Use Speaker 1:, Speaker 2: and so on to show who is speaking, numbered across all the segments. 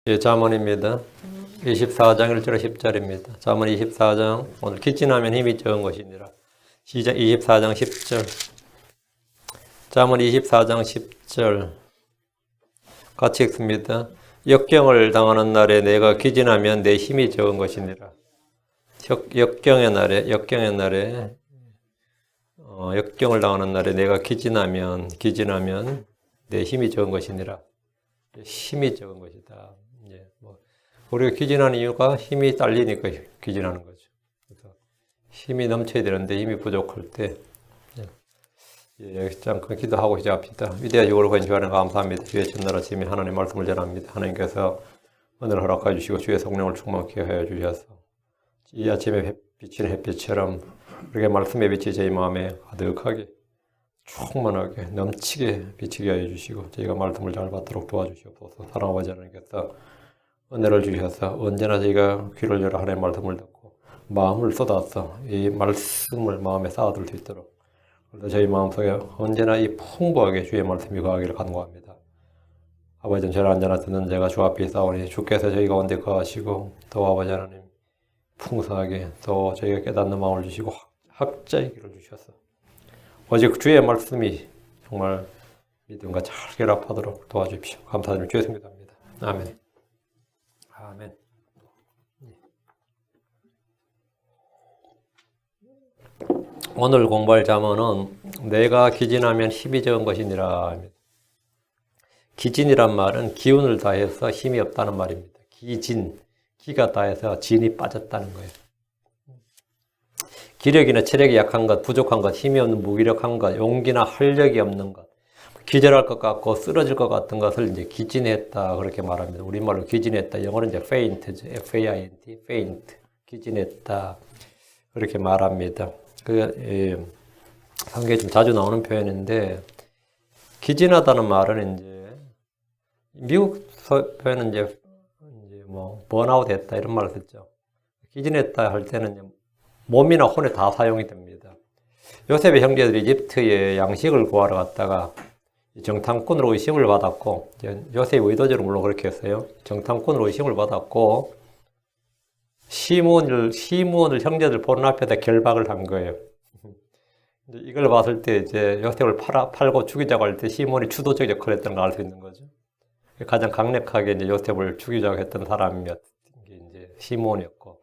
Speaker 1: 예, 잠언입니다. 24장 1절 10절입니다. 잠언 24장, 오늘 기진하면 힘이 적은 것이니라. 시작 24장 10절. 잠언 24장 10절. 같이 읽습니다. 역경을 당하는 날에 내가 기진하면 내 힘이 적은 것이니라. 역경의 날에, 역경을 당하는 날에 내가 기진하면 내 힘이 적은 것이니라. 힘이 적은 것이다. 우리가 기진하는 이유가 힘이 딸리니까 기진하는 거죠. 그래서 힘이 넘쳐야 되는데 힘이 부족할 때, 잠깐 기도하고 시작합시다. 위대하시고 권시하는 감사합니다. 주의 전날 아침에 하나님의 말씀을 전합니다. 하나님께서 오늘 허락해 주시고 주의 성령을 충만케 하여 주셔서 이 아침에 비치는 햇빛처럼 그렇게 말씀의 빛이 저희 마음에 가득하게 충만하게 넘치게 비치게 하여 주시고 저희가 말씀을 잘 받도록 도와주시옵소서. 사랑하는 아버지 하나님께서 은혜를 주셔서 언제나 저희가 귀를 열어 하나님의 말씀을 듣고 마음을 쏟아서 이 말씀을 마음에 쌓아둘 수 있도록 그래서 저희 마음속에 언제나 이 풍부하게 주의 말씀이 거하기를 간구합니다. 아버지는 저를 언제나 듣는 자가 주 앞에 있사오니 주께서 저희 가운데 거하시고 또 아버지 하나님 풍성하게 또 저희가 깨닫는 마음을 주시고 학자의 길을 주셔서 오직 주의 말씀이 정말 믿음과 잘 결합하도록 도와주십시오. 감사드리며 주의 성에 답니다. 아멘. 아멘. 오늘 공부할 잠언은 내가 기진하면 힘이 적은 것이니라. 기진이란 말은 기운을 다해서 힘이 없다는 말입니다. 기진, 기가 다해서 진이 빠졌다는 거예요. 기력이나 체력이 약한 것, 부족한 것, 힘이 없는 무기력한 것, 용기나 활력이 없는 것, 기절할 것 같고 쓰러질 것 같은 것을 이제 기진했다 그렇게 말합니다. 우리말로 기진했다. 영어로 이제 faint죠. F-A-I-N-T, faint, 기진했다 그렇게 말합니다. 상계에 좀 자주 나오는 표현인데 기진하다는 말은 이제 미국 표현은 이제 뭐 번아웃 했다 이런 말을 썼죠. 기진했다 할 때는 이제 몸이나 혼에 다 사용이 됩니다. 요셉의 형제들이 이집트에 양식을 구하러 갔다가 정탐꾼으로 의심을 받았고, 요셉이 의도적으로 물론 그렇게 했어요. 정탐꾼으로 의심을 받았고, 시므온을 형제들 보는 앞에다 결박을 한 거예요. 이걸 봤을 때 이제 요셉을 팔고 죽이자고 할 때 시므온이 주도적 역할을 했던 걸 알 수 있는 거죠. 가장 강력하게 이제 요셉을 죽이자고 했던 사람이 이제 시므온이었고,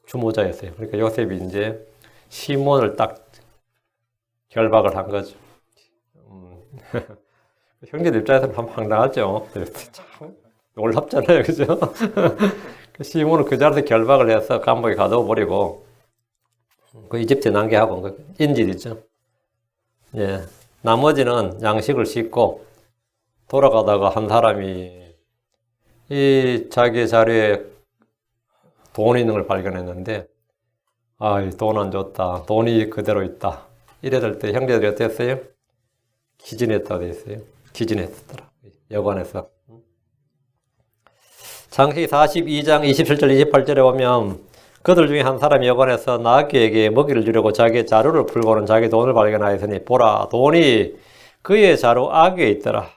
Speaker 1: 주모자였어요. 그러니까 요셉이 이제 시므온을 딱 결박을 한 거죠. 형제들 입장에서는 참 황당하죠. 참 놀랍잖아요. 그죠? 시므온은 그 자리에서 결박을 해서 감옥에 가둬버리고, 그 이집트에 난개하고, 그 인질이죠. 예. 나머지는 양식을 싣고 돌아가다가 한 사람이 이 자기 자리에 돈이 있는 걸 발견했는데, 아, 돈 안 줬다. 돈이 그대로 있다. 이래 될 때 형제들이 어땠어요? 기진했다고 돼 있어요. 기진했더라. 여관에서. 창세기 42장 27절 28절에 보면 그들 중에 한 사람이 여관에서 나귀에게 먹이를 주려고 자기의 자루를 풀고는 자기 돈을 발견하였으니 보라 돈이 그의 자루 아귀에 있더라.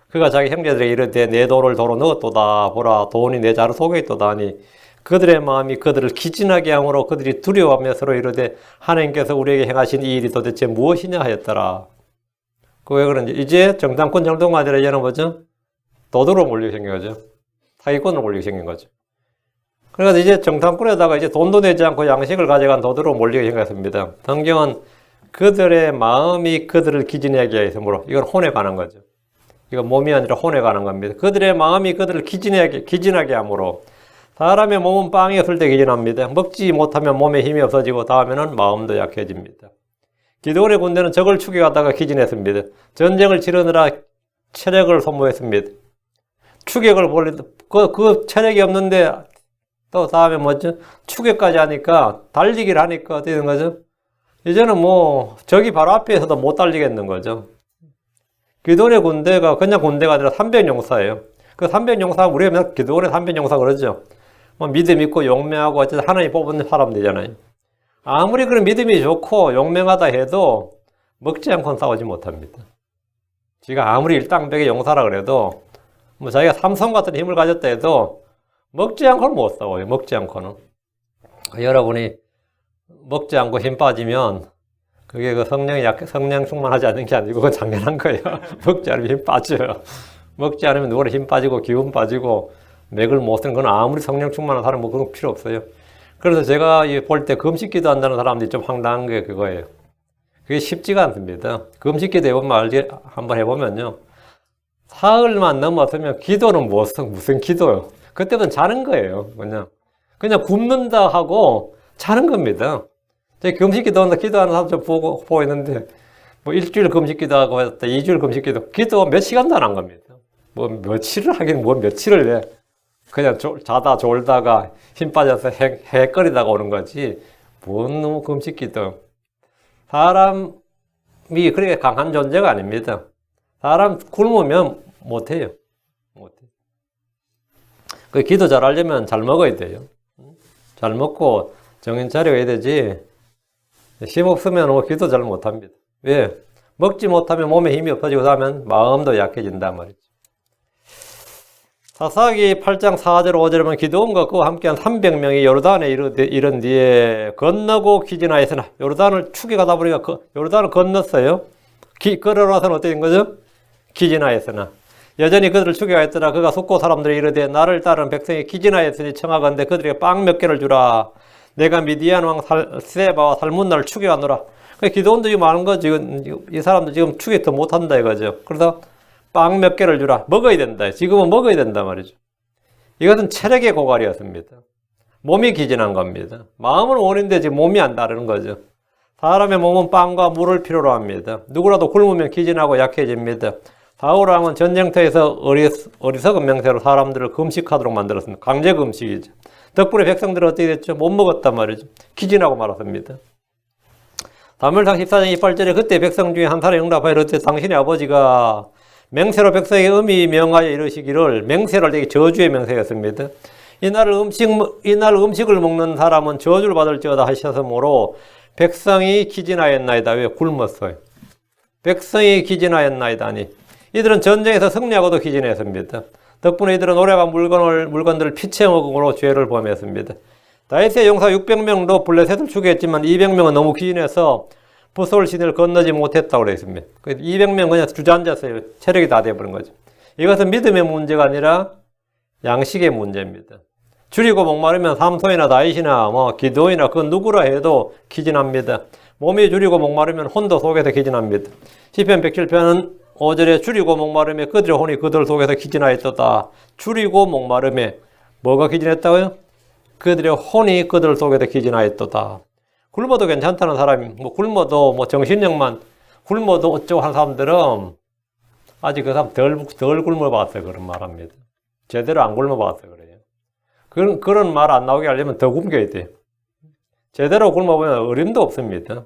Speaker 1: 그가 자기 형제들에게 이르되 내 돈을 도로 넣었도다. 보라 돈이 내 자루 속에 있도다 하니 그들의 마음이 그들을 기진하게 함으로 그들이 두려워하며 서로 이르되 하나님께서 우리에게 행하신 이 일이 도대체 무엇이냐 하였더라. 그 왜 그런지 이제 정탐꾼 정도가 아니라 이제는 뭐죠? 도둑으로 몰리게 생긴 거죠. 사기꾼으로 몰리게 생긴 거죠. 그래서 이제 정탐꾼에다가 이제 돈도 내지 않고 양식을 가져간 도둑으로 몰리게 생겼습니다. 성경은 그들의 마음이 그들을 기진하게 했으므로 이건 혼에 관한 거죠. 이건 몸이 아니라 혼에 관한 겁니다. 그들의 마음이 그들을 기진하게 함으로 사람의 몸은 빵이 없을 때 기진합니다. 먹지 못하면 몸에 힘이 없어지고 다음에는 마음도 약해집니다. 기드온의 군대는 적을 추격하다가 기진했습니다. 전쟁을 치르느라 체력을 소모했습니다. 추격을 그 체력이 없는데 또 다음에 뭐죠? 추격까지 하니까 달리기를 하니까 어떻게 되는 거죠? 이제는 뭐 적이 바로 앞에서도 못 달리겠는 거죠. 기드온의 군대가 그냥 군대가 아니라 300용사예요. 그 300용사 우리가 기드온의 300용사 그러죠. 뭐 믿음 있고 용맹하고 어쨌든 하나님 뽑은 사람들이잖아요. 아무리 그런 믿음이 좋고 용맹하다 해도 먹지 않고는 싸우지 못합니다. 지가 아무리 일당백의 용사라 그래도 뭐 자기가 삼성 같은 힘을 가졌다 해도 먹지 않고는 못 싸워요. 먹지 않고는. 여러분이 먹지 않고 힘 빠지면 그게 그 성령 충만하지 않는 게 아니고 그건 당연한 거예요. 먹지 않으면 힘 빠져요. 먹지 않으면 누구나 힘 빠지고 기운 빠지고 맥을 못 쓰는 건 아무리 성령 충만한 사람 뭐 그런 거 필요 없어요. 그래서 제가 볼 때 금식 기도한다는 사람들이 좀 황당한 게 그거예요. 그게 쉽지가 않습니다. 금식 기도 한번 해보면요. 사흘만 넘었으면 기도는 무슨 기도요? 그때는 자는 거예요. 그냥 굶는다 하고 자는 겁니다. 제가 금식 기도하는 사람 좀 보고 있는데, 뭐 일주일 금식 기도하고 했다, 2주일 금식 기도 몇 시간도 안 한 겁니다. 뭐 며칠을 하긴 뭐 며칠을 해. 그냥 자다 졸다가 힘 빠져서 헤헷거리다가 오는 거지. 뭔 놈의 금식 기도. 사람이 그렇게 강한 존재가 아닙니다. 사람 굶으면 못해요. 그 기도 잘하려면 잘 먹어야 돼요. 잘 먹고 정신 차려야 되지. 힘 없으면 뭐 기도 잘 못합니다. 왜? 먹지 못하면 몸에 힘이 없어지고 하면 마음도 약해진단 말이죠. 사사기 8장 4절 5절에 보면 기드온과 그와 함께한 300명이 요르단에 이른 뒤에 건너고 기진하였으나 요르단을 축에 가다 보니까 요르단을 건넜어요. 걸어나서는 어떻게 된 거죠? 기진하였으나 여전히 그들을 추격하였더라. 그가 속고 사람들이 이르되 나를 따른 백성이 기진하였으니 청하건대 그들에게 빵 몇 개를 주라. 내가 미디안 왕 세바와 살문나를 추격하노라. 기드온도 지금 아는 거죠. 이 사람도 지금 추격 더 못한다 이거죠. 그래서 빵 몇 개를 주라. 먹어야 된다. 지금은 먹어야 된다 말이죠. 이것은 체력의 고갈이었습니다. 몸이 기진한 겁니다. 마음은 원인데 지금 몸이 안 따르는 거죠. 사람의 몸은 빵과 물을 필요로 합니다. 누구라도 굶으면 기진하고 약해집니다. 사울왕은 전쟁터에서 어리석은 명세로 사람들을 금식하도록 만들었습니다. 강제 금식이죠. 덕분에 백성들은 어떻게 됐죠? 못 먹었단 말이죠. 기진하고 말았습니다. 사무엘상 14장 28절에 그때 백성 중에 한 사람이 응답하여 이르되 당신의 아버지가 맹세로 백성에게 음히 명하여 이르시기를, 맹세를 되게 저주의 맹세였습니다. 이날 음식을 먹는 사람은 저주를 받을지어다 하셨으므로 백성이 기진하였나이다. 왜? 굶었어요. 백성이 기진하였나이다니. 이들은 전쟁에서 승리하고도 기진했습니다. 덕분에 이들은 오래간 물건들을 피채 먹음으로 죄를 범했습니다. 다윗의 용사 600명도 블레셋을 추격했지만 200명은 너무 기진해서 부솔 신을 건너지 못했다고 그랬습니다. 200명 그냥 주저앉았어요. 체력이 다 돼버린 거죠. 이것은 믿음의 문제가 아니라 양식의 문제입니다. 줄이고 목마르면 삼손이나 다윗이나 기드온이나 그 누구라 해도 기진합니다. 몸이 줄이고 목마르면 혼도 속에서 기진합니다. 시편 107편은 5절에 줄이고 목마름에 그들의 혼이 그들 속에서 기진하였도다. 줄이고 목마름에 뭐가 기진했다고요? 그들의 혼이 그들 속에서 기진하였도다. 굶어도 괜찮다는 사람이, 굶어도 정신력만 굶어도 어쩌고 하는 사람들은 아직 그 사람 덜 굶어봤어요. 그런 말 합니다. 제대로 안 굶어봤어요. 그래요. 그런 말 안 나오게 하려면 더 굶겨야 돼요. 제대로 굶어보면 어림도 없습니다.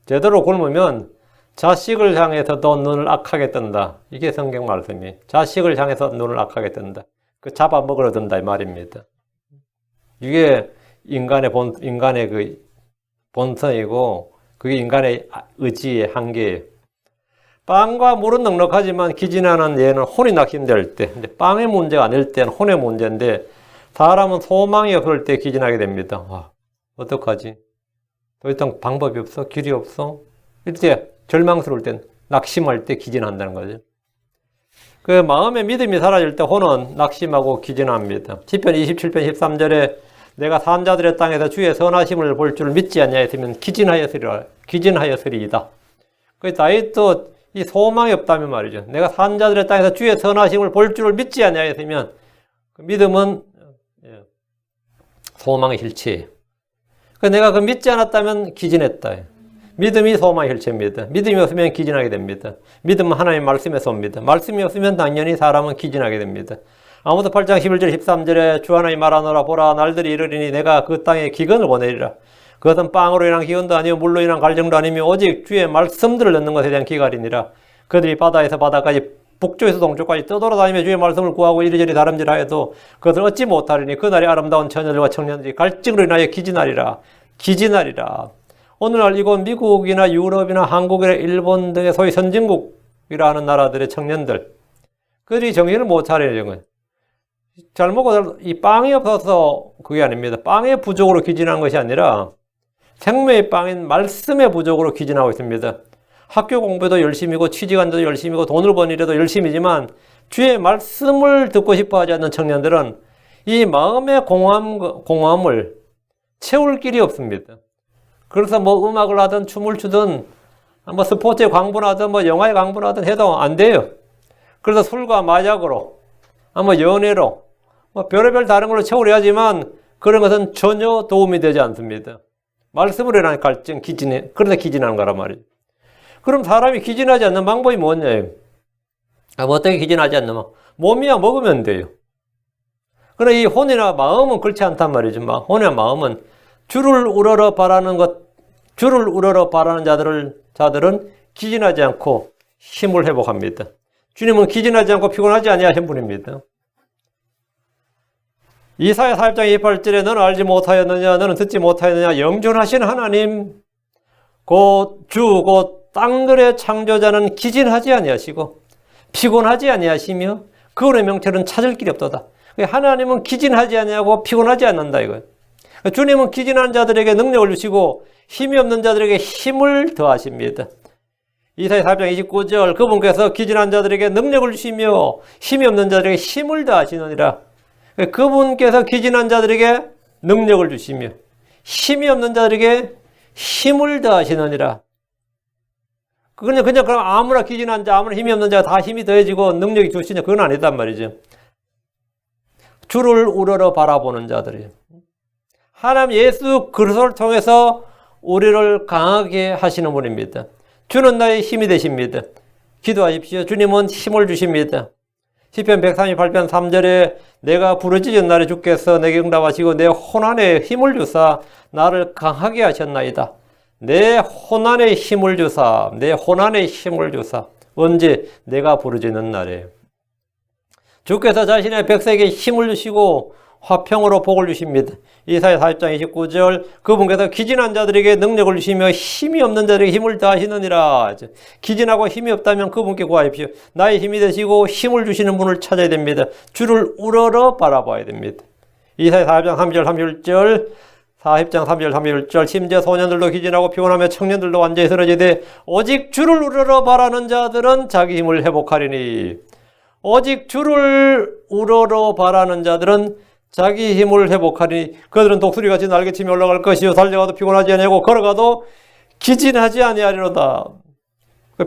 Speaker 1: 제대로 굶으면 자식을 향해서도 눈을 악하게 뜬다. 이게 성경 말씀이에요. 자식을 향해서 눈을 악하게 뜬다. 그 잡아먹으러 든다 이 말입니다. 이게 인간의 그 본성이고 그게 인간의 의지의 한계예요. 빵과 물은 넉넉하지만 기진하는 얘는 혼이 낙심될 때, 빵의 문제가 아닐 때는 혼의 문제인데 사람은 소망이 없을 때 기진하게 됩니다. 와, 어떡하지? 더 이상 방법이 없어? 길이 없어? 이때 절망스러울 땐 낙심할 때 기진한다는 거죠. 그 마음의 믿음이 사라질 때 혼은 낙심하고 기진합니다. 시편 27편 13절에 내가 산자들의 땅에서 주의 선하심을 볼 줄 믿지 않냐 했으면 기진하였으리이다. 그 다윗도 이 소망이 없다면 말이죠. 내가 산자들의 땅에서 주의 선하심을 볼 줄을 믿지 않냐 했으면 그 믿음은 소망의 실체예요. 내가 그 믿지 않았다면 기진했다. 믿음이 소망의 실체입니다. 믿음이 없으면 기진하게 됩니다. 믿음은 하나님의 말씀에서 옵니다. 말씀이 없으면 당연히 사람은 기진하게 됩니다. 아모스 8장 11절 13절에 주 하나님 말하노라 보라 날들이 이르리니 내가 그 땅에 기근을 보내리라. 그것은 빵으로 인한 기근도 아니요 물로 인한 갈증도 아니며 오직 주의 말씀들을 넣는 것에 대한 기갈이니라. 그들이 바다에서 바다까지 북쪽에서 동쪽까지 떠돌아다니며 주의 말씀을 구하고 이리저리 다름질하여도 그것을 얻지 못하리니 그날이 아름다운 처녀들과 청년들이 갈증으로 인하여 기진하리라. 오늘날 이곳 미국이나 유럽이나 한국이나 일본 등의 소위 선진국이라 하는 나라들의 청년들, 그들이 정신을 못 차리는 거예요. 잘 먹고 이 빵이 없어서 그게 아닙니다. 빵의 부족으로 기진한 것이 아니라 생명의 빵인 말씀의 부족으로 기진하고 있습니다. 학교 공부도 열심히고 취직한데도 열심히고 돈을 버는 일에도 열심이지만 주의 말씀을 듣고 싶어 하지 않는 청년들은 이 마음의 공허함을 채울 길이 없습니다. 그래서 뭐 음악을 하든 춤을 추든 뭐 스포츠에 광분을 하든 뭐 영화에 광분을 하든 해도 안 돼요. 그래서 술과 마약으로 뭐 연애로 뭐 별의별 다른 걸로 채우려 하지만 그런 것은 전혀 도움이 되지 않습니다. 말씀으로 인한 갈증, 그러다 기진하는 거란 말이에요. 그럼 사람이 기진하지 않는 방법이 뭐냐요? 어떻게 기진하지 않는 몸이야 먹으면 돼요. 그러나 이 혼이나 마음은 그렇지 않단 말이죠. 혼이나 마음은 주를 우러러 바라는 자들은 기진하지 않고 힘을 회복합니다. 주님은 기진하지 않고 피곤하지 아니하신 분입니다. 이사야 40장 28절에 너는 알지 못하였느냐 너는 듣지 못하였느냐 영존하신 하나님 곧 주 곧 땅들의 창조자는 기진하지 아니하시고 피곤하지 아니하시며 그분의 명철은 찾을 길이 없도다. 하나님은 기진하지 아니하고 피곤하지 않는다 이거예요. 주님은 기진한 자들에게 능력을 주시고 힘이 없는 자들에게 힘을 더하십니다. 이사야 40장 29절 그분께서 기진한 자들에게 능력을 주시며 힘이 없는 자들에게 힘을 더하시느니라. 그분께서 기진한 자들에게 능력을 주시며 힘이 없는 자들에게 힘을 더하시느니라. 그냥 그럼 아무나 기진한 자, 아무나 힘이 없는 자가 다 힘이 더해지고 능력이 주시냐 그건 아니단 말이죠. 주를 우러러 바라보는 자들이에요. 하나님 예수 그리스도를 통해서 우리를 강하게 하시는 분입니다. 주는 나의 힘이 되십니다. 기도하십시오. 주님은 힘을 주십니다. 시편 138편 3절에 내가 부르짖은 날에 주께서 내게 응답하시고 내 혼안에 힘을 주사 나를 강하게 하셨나이다. 내 혼안에 힘을 주사 언제? 내가 부르짖는 날에 주께서 자신의 백성에게 힘을 주시고 화평으로 복을 주십니다. 이사야 40장 29절 그분께서 기진한 자들에게 능력을 주시며 힘이 없는 자들에게 힘을 더하시느니라. 기진하고 힘이 없다면 그분께 구하십시오. 나의 힘이 되시고 힘을 주시는 분을 찾아야 됩니다. 주를 우러러 바라봐야 됩니다. 이사야 40장 3절 31절 40장 3절 31절 심지어 소년들도 기진하고 피곤하며 청년들도 완전히 쓰러지되 오직 주를 우러러 바라는 자들은 자기 힘을 회복하리니. 오직 주를 우러러 바라는 자들은 자기 힘을 회복하니 그들은 독수리같이 날개치며 올라갈 것이요 달려가도 피곤하지 아니하고 걸어가도 기진하지 아니하리로다.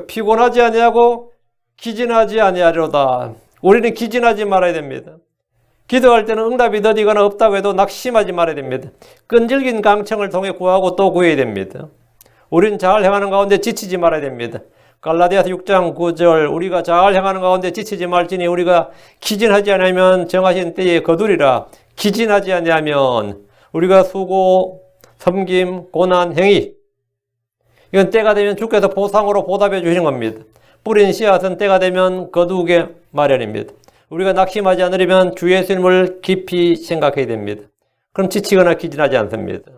Speaker 1: 피곤하지 아니하고 기진하지 아니하리로다. 우리는 기진하지 말아야 됩니다. 기도할 때는 응답이 더디거나 없다고 해도 낙심하지 말아야 됩니다. 끈질긴 강청을 통해 구하고 또 구해야 됩니다. 우리는 잘 행하는 가운데 지치지 말아야 됩니다. 갈라디아서 6장 9절 우리가 잘 행하는 가운데 지치지 말지니 우리가 기진하지 아니하면 정하신 때에 거두리라. 기진하지 아니하면 우리가 수고, 섬김, 고난, 행위 이건 때가 되면 주께서 보상으로 보답해 주시는 겁니다. 뿌린 씨앗은 때가 되면 거두게 마련입니다. 우리가 낙심하지 않으려면 주 예수님을 깊이 생각해야 됩니다. 그럼 지치거나 기진하지 않습니다.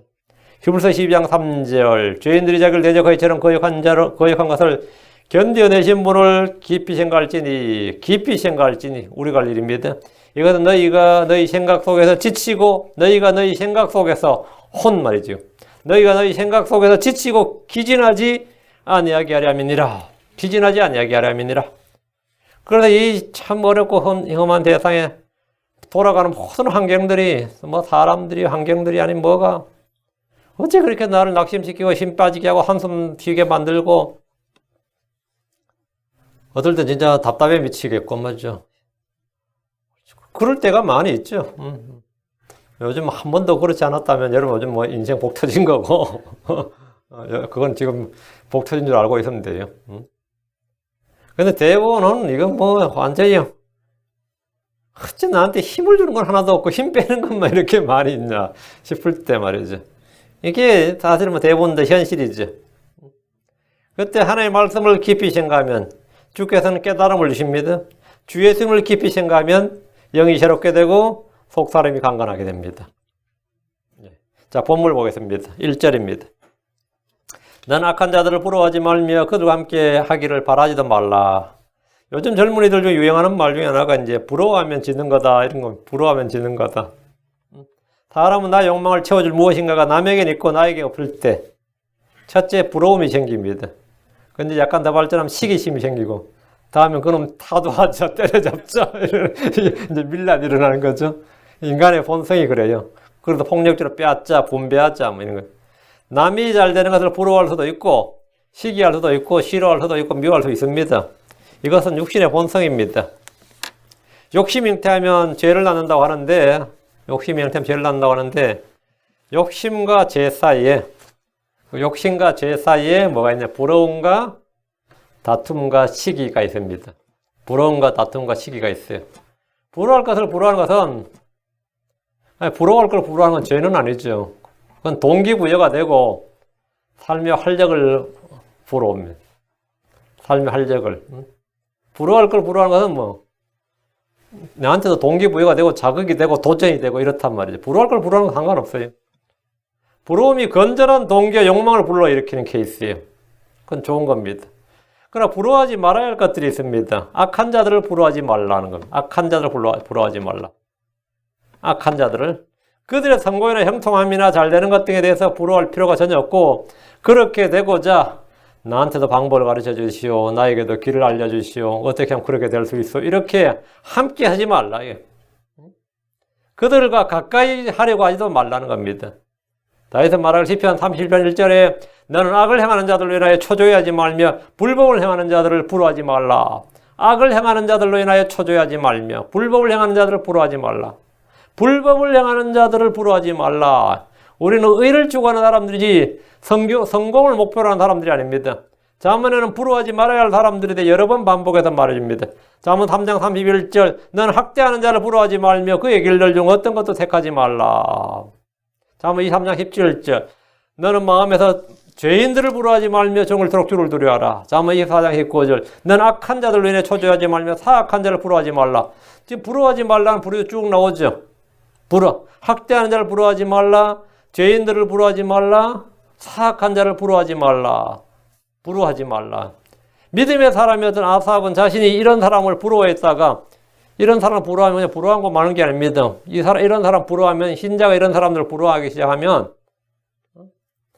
Speaker 1: 히브리서 12장 3절 죄인들이 자기를 대적하여 저런 거역한 것을 견뎌내신 분을 깊이 생각할지니 우리가 할 일입니다. 이것은 너희가 너희 생각 속에서 지치고 너희가 너희 생각 속에서 말이죠. 너희가 너희 생각 속에서 지치고 기진하지 아니하게 하려 함이니라. 기진하지 아니하게 하려 함이니라. 그래서 이 참 어렵고 험한 세상에 돌아가는 모든 환경들이 사람들이 환경들이 아닌 뭐가 어째 그렇게 나를 낙심시키고 힘 빠지게 하고 한숨 쉬게 만들고 어떨 때 진짜 답답해 미치겠고 맞죠. 그럴 때가 많이 있죠. 요즘 한 번도 그렇지 않았다면 여러분 요즘 인생 복 터진 거고 그건 지금 복 터진 줄 알고 있으면 돼요. 근데 대부분은 이건 완전히 어째 나한테 힘을 주는 건 하나도 없고 힘 빼는 것만 이렇게 많이 있냐 싶을 때 말이죠. 이게 사실은 대부분 다 현실이죠. 그때 하나님의 말씀을 깊이 생각하면 주께서는 깨달음을 주십니다. 주 예수님을 깊이 생각하면 영이 새롭게 되고 속사람이 강건하게 됩니다. 자, 본문 보겠습니다. 1절입니다. 넌 악한 자들을 부러워하지 말며 그들과 함께 하기를 바라지도 말라. 요즘 젊은이들 중에 유행하는 말 중에 하나가 이제 부러워하면 지는 거다. 이런 거. 부러워하면 지는 거다. 사람은 나의 욕망을 채워줄 무엇인가가 남에겐 있고 나에게 없을 때 첫째 부러움이 생깁니다. 근데 약간 더 발전하면 시기심이 생기고 다음에 그놈 타도하자 때려잡자 이제 밀란이 일어나는 거죠. 인간의 본성이 그래요. 그래서 폭력적으로 빼앗자 분배하자 뭐 이런 거. 남이 잘 되는 것을 부러워할 수도 있고 시기할 수도 있고 싫어할 수도 있고 미워할 수 있습니다. 이것은 육신의 본성입니다. 욕심 잉태하면 죄를 낳는다고 하는데 욕심이 잉태하면 죄를 낳는다고 하는데 욕심과 죄 사이에 뭐가 있냐? 부러움과 다툼과 시기가 있습니다. 부러움과 다툼과 시기가 있어요. 부러워할 것을 부러워하는 것은 부러워할 걸 부러워하는 건 죄는 아니죠. 그건 동기부여가 되고 삶의 활력을 불어옵니다. 삶의 활력을. 부러워할 걸 부러워하는 것은 뭐 나한테도 동기부여가 되고 자극이 되고 도전이 되고 이렇단 말이죠. 부러워할 걸 부러워하는 건 상관없어요. 부러움이 건전한 동기와 욕망을 불러일으키는 케이스예요. 그건 좋은 겁니다. 그러나 부러워하지 말아야 할 것들이 있습니다. 악한 자들을 부러워하지 말라는 겁니다. 악한 자들을 부러워하지 말라. 악한 자들을. 그들의 성공이나 형통함이나 잘 되는 것 등에 대해서 부러워할 필요가 전혀 없고 그렇게 되고자 나한테도 방법을 가르쳐 주시오. 나에게도 길을 알려주시오. 어떻게 하면 그렇게 될 수 있어. 이렇게 함께 하지 말라. 그들과 가까이 하려고 하지도 말라는 겁니다. 다윗은 말하길 시편 31편 1절에 너는 악을 행하는 자들로 인하여 초조해하지 말며 불법을 행하는 자들을 부러워하지 말라. 악을 행하는 자들로 인하여 초조해하지 말며 불법을 행하는 자들을 부러워하지 말라. 불법을 행하는 자들을 부러워하지 말라. 우리는 의를 추구하는 사람들이지 성공을 목표로 하는 사람들이 아닙니다. 잠언에는 부러워하지 말아야 할 사람들에 대해 여러 번 반복해서 말해줍니다. 잠언 3장 31절 너는 학대하는 자를 부러워하지 말며 그의 길들 중 어떤 것도 택하지 말라. 잠언 23장 17절 너는 마음에서 죄인들을 부러워하지 말며 정을토록 주를 두려워하라. 잠언 24장 19절 너는 악한 자들로 인해 초조하지 말며 사악한 자를 부러워하지 말라. 지금 부러워하지 말라는 부르도 쭉 나오죠. 학대하는 자를 부러워하지 말라. 죄인들을 부러워하지 말라. 사악한 자를 부러워하지 말라. 부러워하지 말라. 믿음의 사람이었던 아삽은 자신이 이런 사람을 부러워했다가 이런 사람을 부러워하면 부러워한 거 많은 게 아닙니다. 이런 사람 부러워하면 신자가 이런 사람들을 부러워하기 시작하면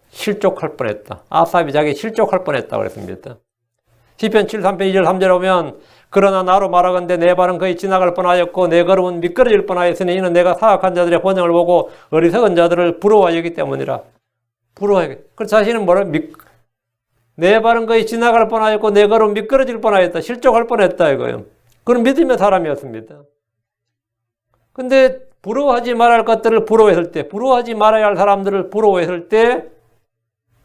Speaker 1: 실족할 뻔했다. 아삽이 자기 실족할 뻔했다고 그랬습니다. 시편 73편 2절 3절에 보면 그러나 나로 말하건대 내 발은 거의 지나갈 뻔하였고 내 걸음은 미끄러질 뻔하였으니 이는 내가 사악한 자들의 번영을 보고 어리석은 자들을 부러워하였기 때문이라. 부러워하겠다. 그래서 자신은 내 발은 거의 지나갈 뻔하였고 내 걸음은 미끄러질 뻔하였다. 실족할 뻔했다 이거예요. 그런 믿음의 사람이었습니다. 근데 부러워하지 말아야 할 것들을 부러워했을 때, 부러워하지 말아야 할 사람들을 부러워했을 때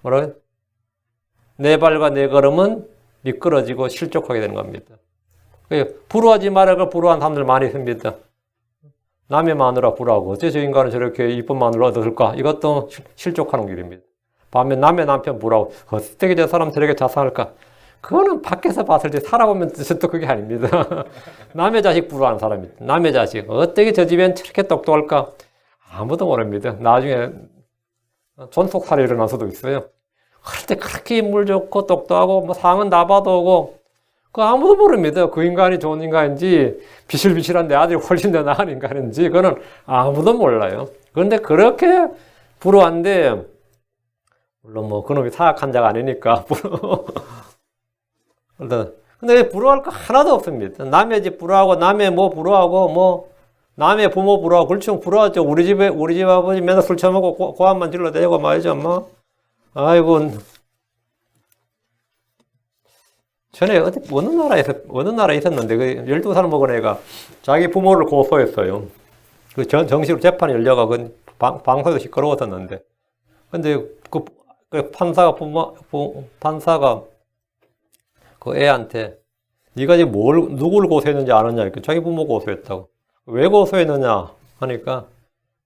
Speaker 1: 뭐라고요? 내 발과 내 걸음은 미끄러지고 실족하게 되는 겁니다. 부러워하지 말아야 할 걸 부러워하는 사람들 많이 있습니다. 남의 마누라 부러워하고 어째 저 인간은 저렇게 이쁜 마누라 얻었을까? 이것도 실족하는 길입니다. 반면 남의 남편 부러워하고 어떻게 저 사람 저렇게 자상할까? 그거는 밖에서 봤을 때 살아보면 또 그게 아닙니다. 남의 자식 부러워하는 사람입니다. 남의 자식. 어떻게 저 집엔 저렇게 똑똑할까? 아무도 모릅니다. 나중에 존속살이 일어날 수도 있어요. 그럴 때 그렇게 인물 좋고 똑똑하고 뭐 상은 다 받아오고 그 아무도 모릅니다. 그 인간이 좋은 인간인지 비실비실한 내 아들이 훨씬 더 나은 인간인지 그거는 아무도 몰라요. 그런데 그렇게 부러워한데 물론 뭐 그놈이 사악한 자가 아니니까 근데 부러워할 거 하나도 없습니다. 남의 집 부러워하고 남의 뭐 부러워하고 뭐 남의 부모 부러워하고 그렇죠. 부러워하죠. 우리 집 아버지 맨날 술 처먹고 고함만 질러대고 말이죠. 뭐 아이고 전에 어느 나라에 있었는데 그 12살 먹은 애가 자기 부모를 고소했어요. 그 정식으로 재판이 열려가 그 방송에서 시끄러웠었는데 근데 그 판사가 그 애한테 네가 지금 누구를 고소했는지 아느냐? 자기 부모 고소했다고. 왜 고소했느냐? 하니까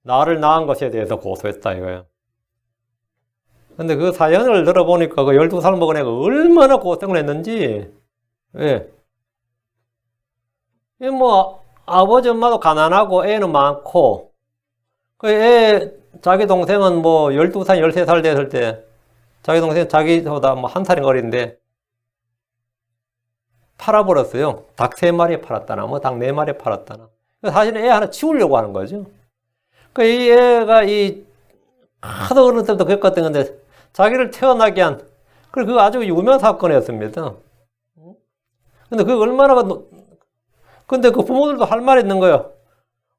Speaker 1: 나를 낳은 것에 대해서 고소했다 이거예요. 근데 그 사연을 들어보니까 그 12살 먹은 애가 얼마나 고생을 했는지, 예. 뭐, 아버지 엄마도 가난하고 애는 많고, 자기 동생은 뭐 12살, 13살 됐을 때, 자기 동생 자기보다 뭐 한 살인 어린데, 팔아버렸어요. 닭 3마리 팔았다나, 뭐 닭 4마리 팔았다나. 사실은 애 하나 치우려고 하는 거죠. 이 애가 하도 어느 때부터 겪었던 건데, 자기를 태어나게 한, 그거 아주 유명한 사건이었습니다. 근데 그게 얼마나, 근데 그 부모들도 할 말이 있는 거예요.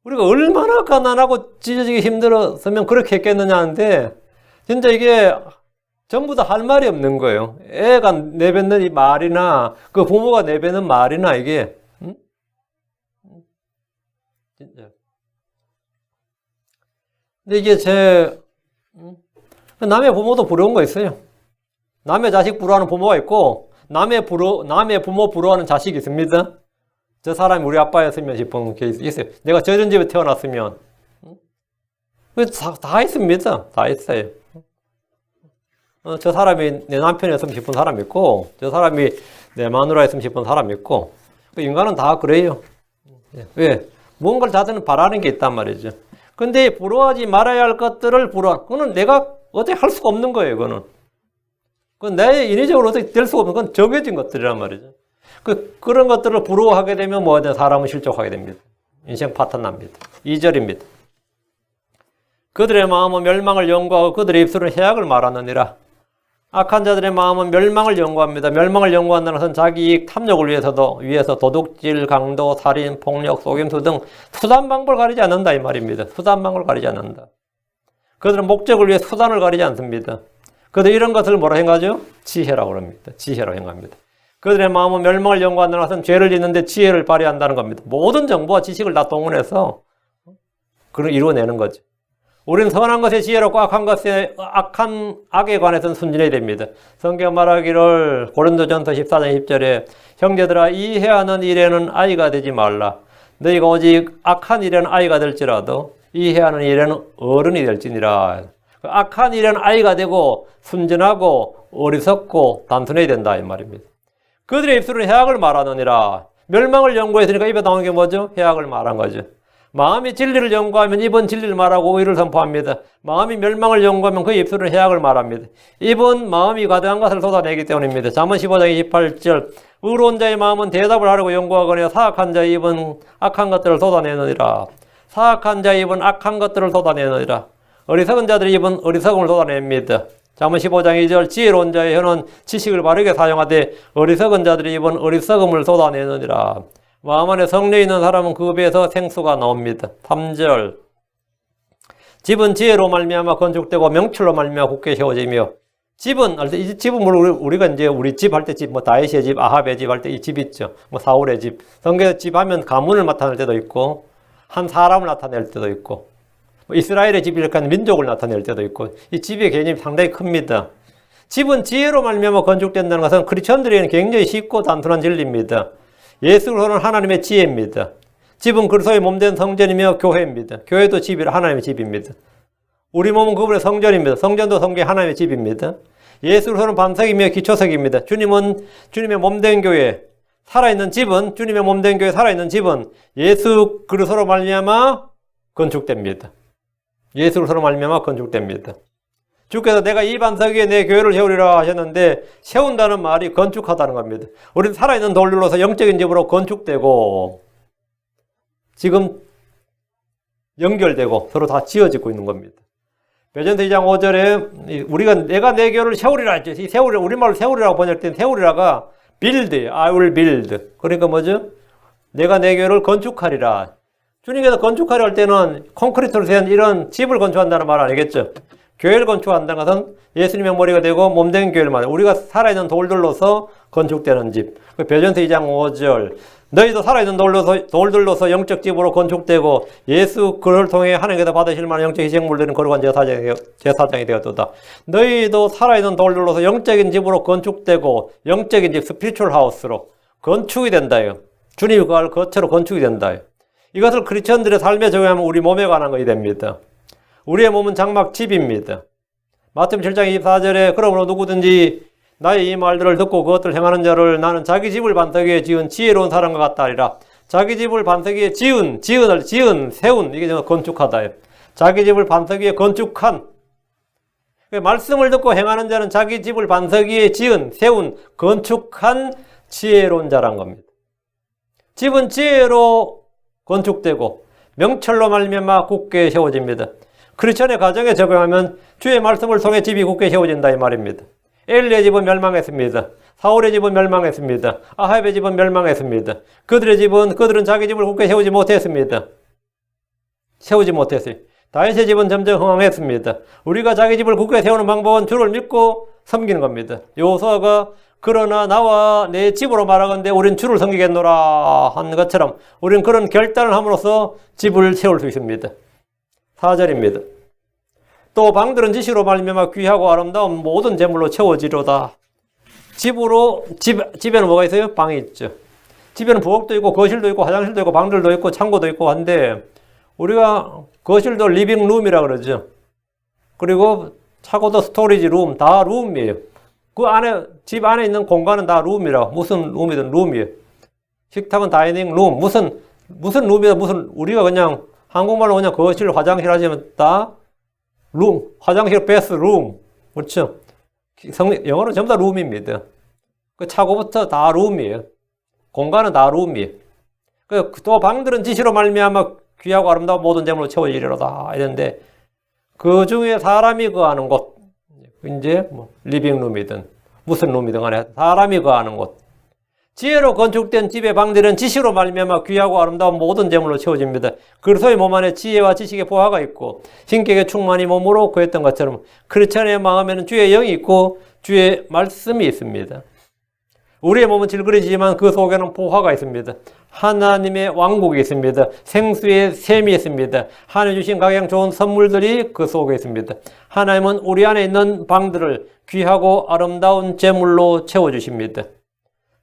Speaker 1: 우리가 얼마나 가난하고 찢어지기 힘들었으면 그렇게 했겠느냐 하는데, 진짜 이게 전부 다 할 말이 없는 거예요. 애가 내뱉는 이 말이나, 그 부모가 내뱉는 말이나, 이게, 진짜. 근데 이게 남의 부모도 부러운 거 있어요. 남의 자식 부러워하는 부모가 있고, 남의 부모 부러워하는 자식이 있습니다. 저 사람이 우리 아빠였으면 싶은 게 있어요. 내가 저런 집에 태어났으면. 다 있습니다. 다 있어요. 저 사람이 내 남편이었으면 싶은 사람이 있고, 저 사람이 내 마누라였으면 싶은 사람이 있고, 인간은 다 그래요. 왜? 뭔가를 자기는 바라는 게 있단 말이죠. 근데 부러워하지 말아야 할 것들을 그거는 내가 어떻게 할 수가 없는 거예요, 그거는. 그건 내 인위적으로 어떻게 될 수가 없는 건 정해진 것들이란 말이죠. 그런 것들을 부러워하게 되면 사람은 실족하게 됩니다. 인생 파탄 납니다. 2절입니다. 그들의 마음은 멸망을 연구하고 그들의 입술은 해악을 말하느니라. 악한 자들의 마음은 멸망을 연구합니다. 멸망을 연구한다는 것은 자기 이익 탐욕을 위해서 도둑질, 강도, 살인, 폭력, 속임수 등 수단방법을 가리지 않는다 이 말입니다. 수단방법을 가리지 않는다. 그들은 목적을 위해 수단을 가리지 않습니다. 그들 이런 것을 뭐라 행하죠? 지혜라고 합니다. 지혜로 행합니다. 그들의 마음은 멸망을 연구한다는 것은 죄를 짓는데 지혜를 발휘한다는 겁니다. 모든 정보와 지식을 다 동원해서 그걸 이루어내는 거죠. 우리는 선한 것에 지혜롭고 악한 악에 관해서는 순진해야 됩니다. 성경 말하기를 고린도전서 14장 10절에 형제들아 이해하는 일에는 아이가 되지 말라. 너희가 오직 악한 일에는 아이가 될지라도 이해하는 일에는 어른이 될지니라. 악한 일에는 아이가 되고 순진하고 어리석고 단순해야 된다 이 말입니다. 그들의 입술은 해악을 말하느니라. 멸망을 연구했으니까 입에 나오는 게 뭐죠? 해악을 말한 거죠. 마음이 진리를 연구하면 입은 진리를 말하고 의를 선포합니다. 마음이 멸망을 연구하면 그 입술은 해악을 말합니다. 입은 마음이 가득한 것을 쏟아내기 때문입니다. 잠언 15장 28절 의로운 자의 마음은 대답을 하려고 연구하거니와 사악한 자의 입은 악한 것들을 쏟아내느니라. 사악한 자의 입은 악한 것들을 쏟아내느니라. 어리석은 자들의 입은 어리석음을 쏟아냅니다. 잠언 15장 2절 지혜로운 자의 혀는 지식을 바르게 사용하되 어리석은 자들의 입은 어리석음을 쏟아내느니라. 마음 안에 성령이 있는 사람은 그 배에서 생수가 나옵니다. 3절 집은 지혜로 말미암아 건축되고 명철로 말미암아 굳게 세워지며 집은 우리가 이제 우리 집 할 때 집 다윗의 집, 아합의 집 할 때 이 집 있죠. 사울의 집. 성경에서 집 하면 가문을 나타낼 때도 있고 한 사람을 나타낼 때도 있고 이스라엘의 집 이렇게 하는 민족을 나타낼 때도 있고 이 집의 개념이 상당히 큽니다. 집은 지혜로 말미암아 건축된다는 것은 크리스천들에게는 굉장히 쉽고 단순한 진리입니다. 예수를 보는 하나님의 지혜입니다. 집은 그리스도의 몸된 성전이며 교회입니다. 교회도 집이라 하나님의 집입니다. 우리 몸은 그분의 성전입니다. 성전도 성경의 하나님의 집입니다. 예수를 보는 반석이며 기초석입니다. 주님은 주님의 몸된 교회, 살아있는 집은 주님의 몸된 교회 살아있는 집은 예수 그리스도로 말미암아 건축됩니다. 예수 그리스도로 말미암아 건축됩니다. 주께서 내가 이 반석 위에 내 교회를 세우리라 하셨는데 세운다는 말이 건축하다는 겁니다. 우리는 살아있는 돌들로서 영적인 집으로 건축되고 지금 연결되고 서로 다 지어지고 있는 겁니다. 베전서 2장 5절에 우리가 내가 내 교회를 세우리라 했죠. 이 세우리 우리말로 세우리라고 번역할 때는 세우리라가 build, I will build. 그러니까 뭐죠? 내가 내 교회를 건축하리라. 주님께서 건축하려 할 때는 콘크리트로 된 이런 집을 건축한다는 말 아니겠죠? 교회를 건축한다는 것은 예수님의 머리가 되고 몸된 교회를 말해요. 우리가 살아있는 돌들로서 건축되는 집. 베전서 2장 5절 너희도 살아있는 돌들로서 영적 집으로 건축되고 예수 그를 통해 하나님께서 받으실 만한 영적 희생물들은 거룩한 제사장이 되었도다. 너희도 살아있는 돌들로서 영적인 집으로 건축되고 영적인 집 스피리추얼 하우스로 건축이 된다요. 주님이 그걸 거처로 건축이 된다요. 이것을 크리스천들의 삶에 적용하면 우리 몸에 관한 것이 됩니다. 우리의 몸은 장막 집입니다. 마태복음 7장 24절에 그러므로 누구든지 나의 이 말들을 듣고 그것들을 행하는 자를 나는 자기 집을 반석 위에 지은 지혜로운 사람과 같다 하리라. 자기 집을 반석 위에 지은, 세운 이게 건축하다. 자기 집을 반석 위에 건축한 말씀을 듣고 행하는 자는 자기 집을 반석 위에 지은, 세운, 건축한 지혜로운 자란 겁니다. 집은 지혜로 건축되고 명철로 말미암아 굳게 세워집니다. 크리스천의 가정에 적용하면 주의 말씀을 통해 집이 굳게 세워진다 이 말입니다. 엘리의 집은 멸망했습니다. 사울의 집은 멸망했습니다. 아합의 집은 멸망했습니다. 그들은 자기 집을 굳게 세우지 못했습니다. 세우지 못했어요. 다윗의 집은 점점 흥황했습니다. 우리가 자기 집을 굳게 세우는 방법은 주를 믿고 섬기는 겁니다. 여호수아가 그러나 나와 내 집으로 말하건대 우린 주를 섬기겠노라 한 것처럼 우린 그런 결단을 함으로써 집을 세울 수 있습니다. 4절입니다. 또 방들은 지시로 말미암아 귀하고 아름다운 모든 재물로 채워지로다. 집에는 뭐가 있어요? 방이 있죠. 집에는 부엌도 있고 거실도 있고 화장실도 있고 방들도 있고 창고도 있고 한데 우리가 거실도 리빙룸이라 그러죠. 그리고 차고도 스토리지 룸, 다 룸이에요. 그 안에, 집 안에 있는 공간은 다 룸이라. 무슨 룸이든 룸이에요. 식탁은 다이닝 룸. 무슨 룸이든 우리가 그냥 한국말로 그냥 거실, 화장실 하시면 다 룸. 화장실, 베스 룸. 그렇죠. 영어로 전부 다 룸입니다. 그 차고부터 다 룸이에요. 공간은 다 룸이에요. 또 방들은 지시로 말미암아 귀하고 아름다운 모든 재물로 채워지리로다 이랬는데 그 중에 사람이 거하는 곳, 이제 뭐 리빙룸이든 무슨 룸이든 간에 사람이 거하는 곳, 지혜로 건축된 집의 방들은 지시로 말미암아 귀하고 아름다운 모든 재물로 채워집니다. 그리스도의 몸 안에 지혜와 지식의 보화가 있고 신격의 충만이 몸으로 거했던 것처럼 크리스천의 마음에는 주의 영이 있고 주의 말씀이 있습니다. 우리의 몸은 질그러지지만 그 속에는 보화가 있습니다. 하나님의 왕국이 있습니다. 생수의 샘이 있습니다. 하나님 주신 각양 좋은 선물들이 그 속에 있습니다. 하나님은 우리 안에 있는 방들을 귀하고 아름다운 재물로 채워주십니다.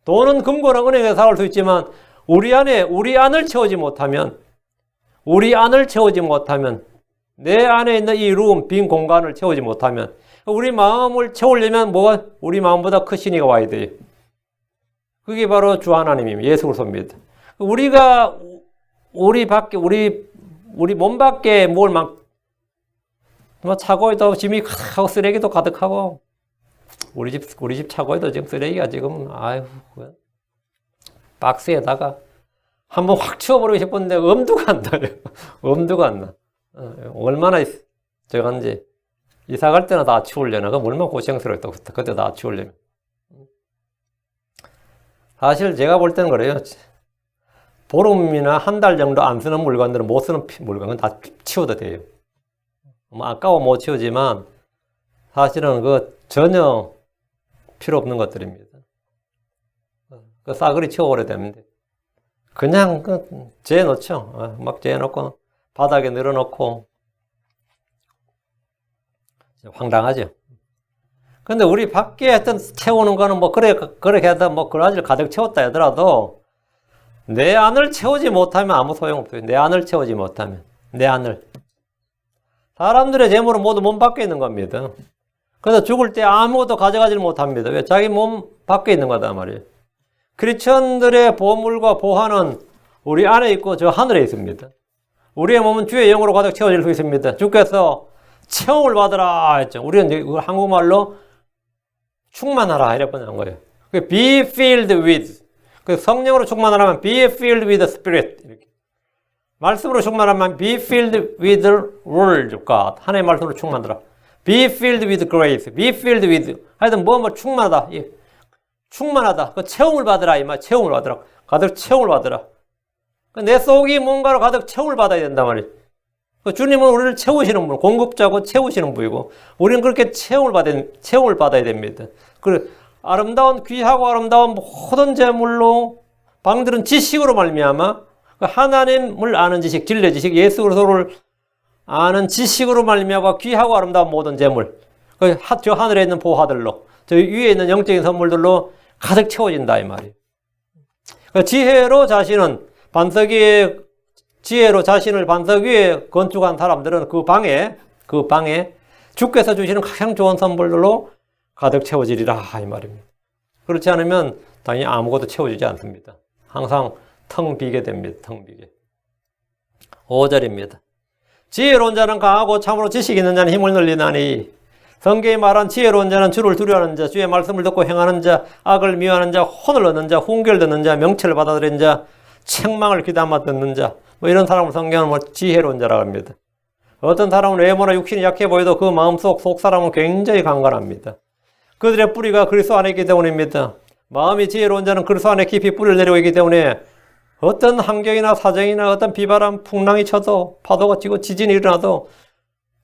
Speaker 1: 돈은 금고랑 은행에서 사올 수 있지만 우리 안을 채우지 못하면 내 안에 있는 이 룸, 빈 공간을 채우지 못하면 우리 마음을 채우려면 우리 마음보다 크신 이가 와야 돼요. 그게 바로 주 하나님입니다. 예수 그리스도입니다. 우리가 우리 몸 밖에 뭘 차고에도 짐이 하고 쓰레기도 가득하고 우리 집 차고에도 지금 쓰레기가 지금 박스에다가 한번 확 치워버리고 싶었는데 엄두가 안 나요. 엄두가 안 나. 얼마나 저간지 이사 갈 때나 다 치우려나. 그럼 얼마나 고생스러웠다. 그때 다 치우려면. 사실 제가 볼 때는 그래요. 보름이나 한 달 정도 안 쓰는 물건들은 못 쓰는 물건은 다 치워도 돼요. 뭐 아까워 못 치우지만 사실은 전혀 필요 없는 것들입니다. 싸그리 치워버려야 되는데 그냥 재놓죠. 막 재놓고 바닥에 늘어놓고 황당하죠. 근데 우리 밖에 하여튼 채우는 거는 그렇게 하다 그라지를 가득 채웠다 하더라도 내 안을 채우지 못하면 아무 소용없어요. 내 안을 채우지 못하면. 내 안을. 사람들의 재물은 모두 몸 밖에 있는 겁니다. 그래서 죽을 때 아무것도 가져가지를 못합니다. 왜? 자기 몸 밖에 있는 거다 말이에요. 크리스천들의 보물과 보화는 우리 안에 있고 저 하늘에 있습니다. 우리의 몸은 주의 영으로 가득 채워질 수 있습니다. 주께서 체험을 받으라 했죠. 우리는 한국말로 충만하라 이렇게 번역한 거예요. Be filled with. 성령으로 충만하라면 be filled with the Spirit. 이렇게. 말씀으로 충만하면 be filled with the Word of God. 하나님의 말씀으로 충만하라. Be filled with grace. Be filled with. 하여튼 충만하다. 충만하다. 체험을 받으라. 이 말 체험을 받으라. 가득 체험을 받으라. 내 속이 뭔가로 가득 체험을 받아야 된단 말이에요. 주님은 우리를 채우시는 분, 공급자고 채우시는 분이고, 우리는 그렇게 체험을 받아야 됩니다. 귀하고 아름다운 모든 재물로 방들은 지식으로 말미암아 하나님을 아는 지식, 진리의 지식, 예수 그리스도를 아는 지식으로 말미암아 귀하고 아름다운 모든 재물, 저 하늘에 있는 보화들로, 저 위에 있는 영적인 선물들로 가득 채워진다 이 말이에요. 지혜로 자신을 반석 위에 건축한 사람들은 그 방에 주께서 주시는 가장 좋은 선물들로 가득 채워지리라 이 말입니다. 그렇지 않으면 당연히 아무것도 채워지지 않습니다. 항상 텅 비게 됩니다. 텅 비게. 5절입니다. 지혜로운 자는 강하고 참으로 지식 있는 자는 힘을 늘리나니 성경이 말한 지혜로운 자는 주를 두려워하는 자, 주의 말씀을 듣고 행하는 자, 악을 미워하는 자, 혼을 얻는 자, 훈계를 듣는 자, 명철을 받아들이는 자, 책망을 귀담아 듣는 자, 뭐 이런 사람을 성경은 뭐 지혜로운 자라고 합니다. 어떤 사람은 외모나 육신이 약해 보여도 그 마음속 속사람은 굉장히 강건합니다. 그들의 뿌리가 그리스도 안에 있기 때문입니다. 마음이 지혜로운 자는 그리스도 안에 깊이 뿌리를 내리고 있기 때문에 어떤 환경이나 사정이나 어떤 비바람, 풍랑이 쳐도 파도가 치고 지진이 일어나도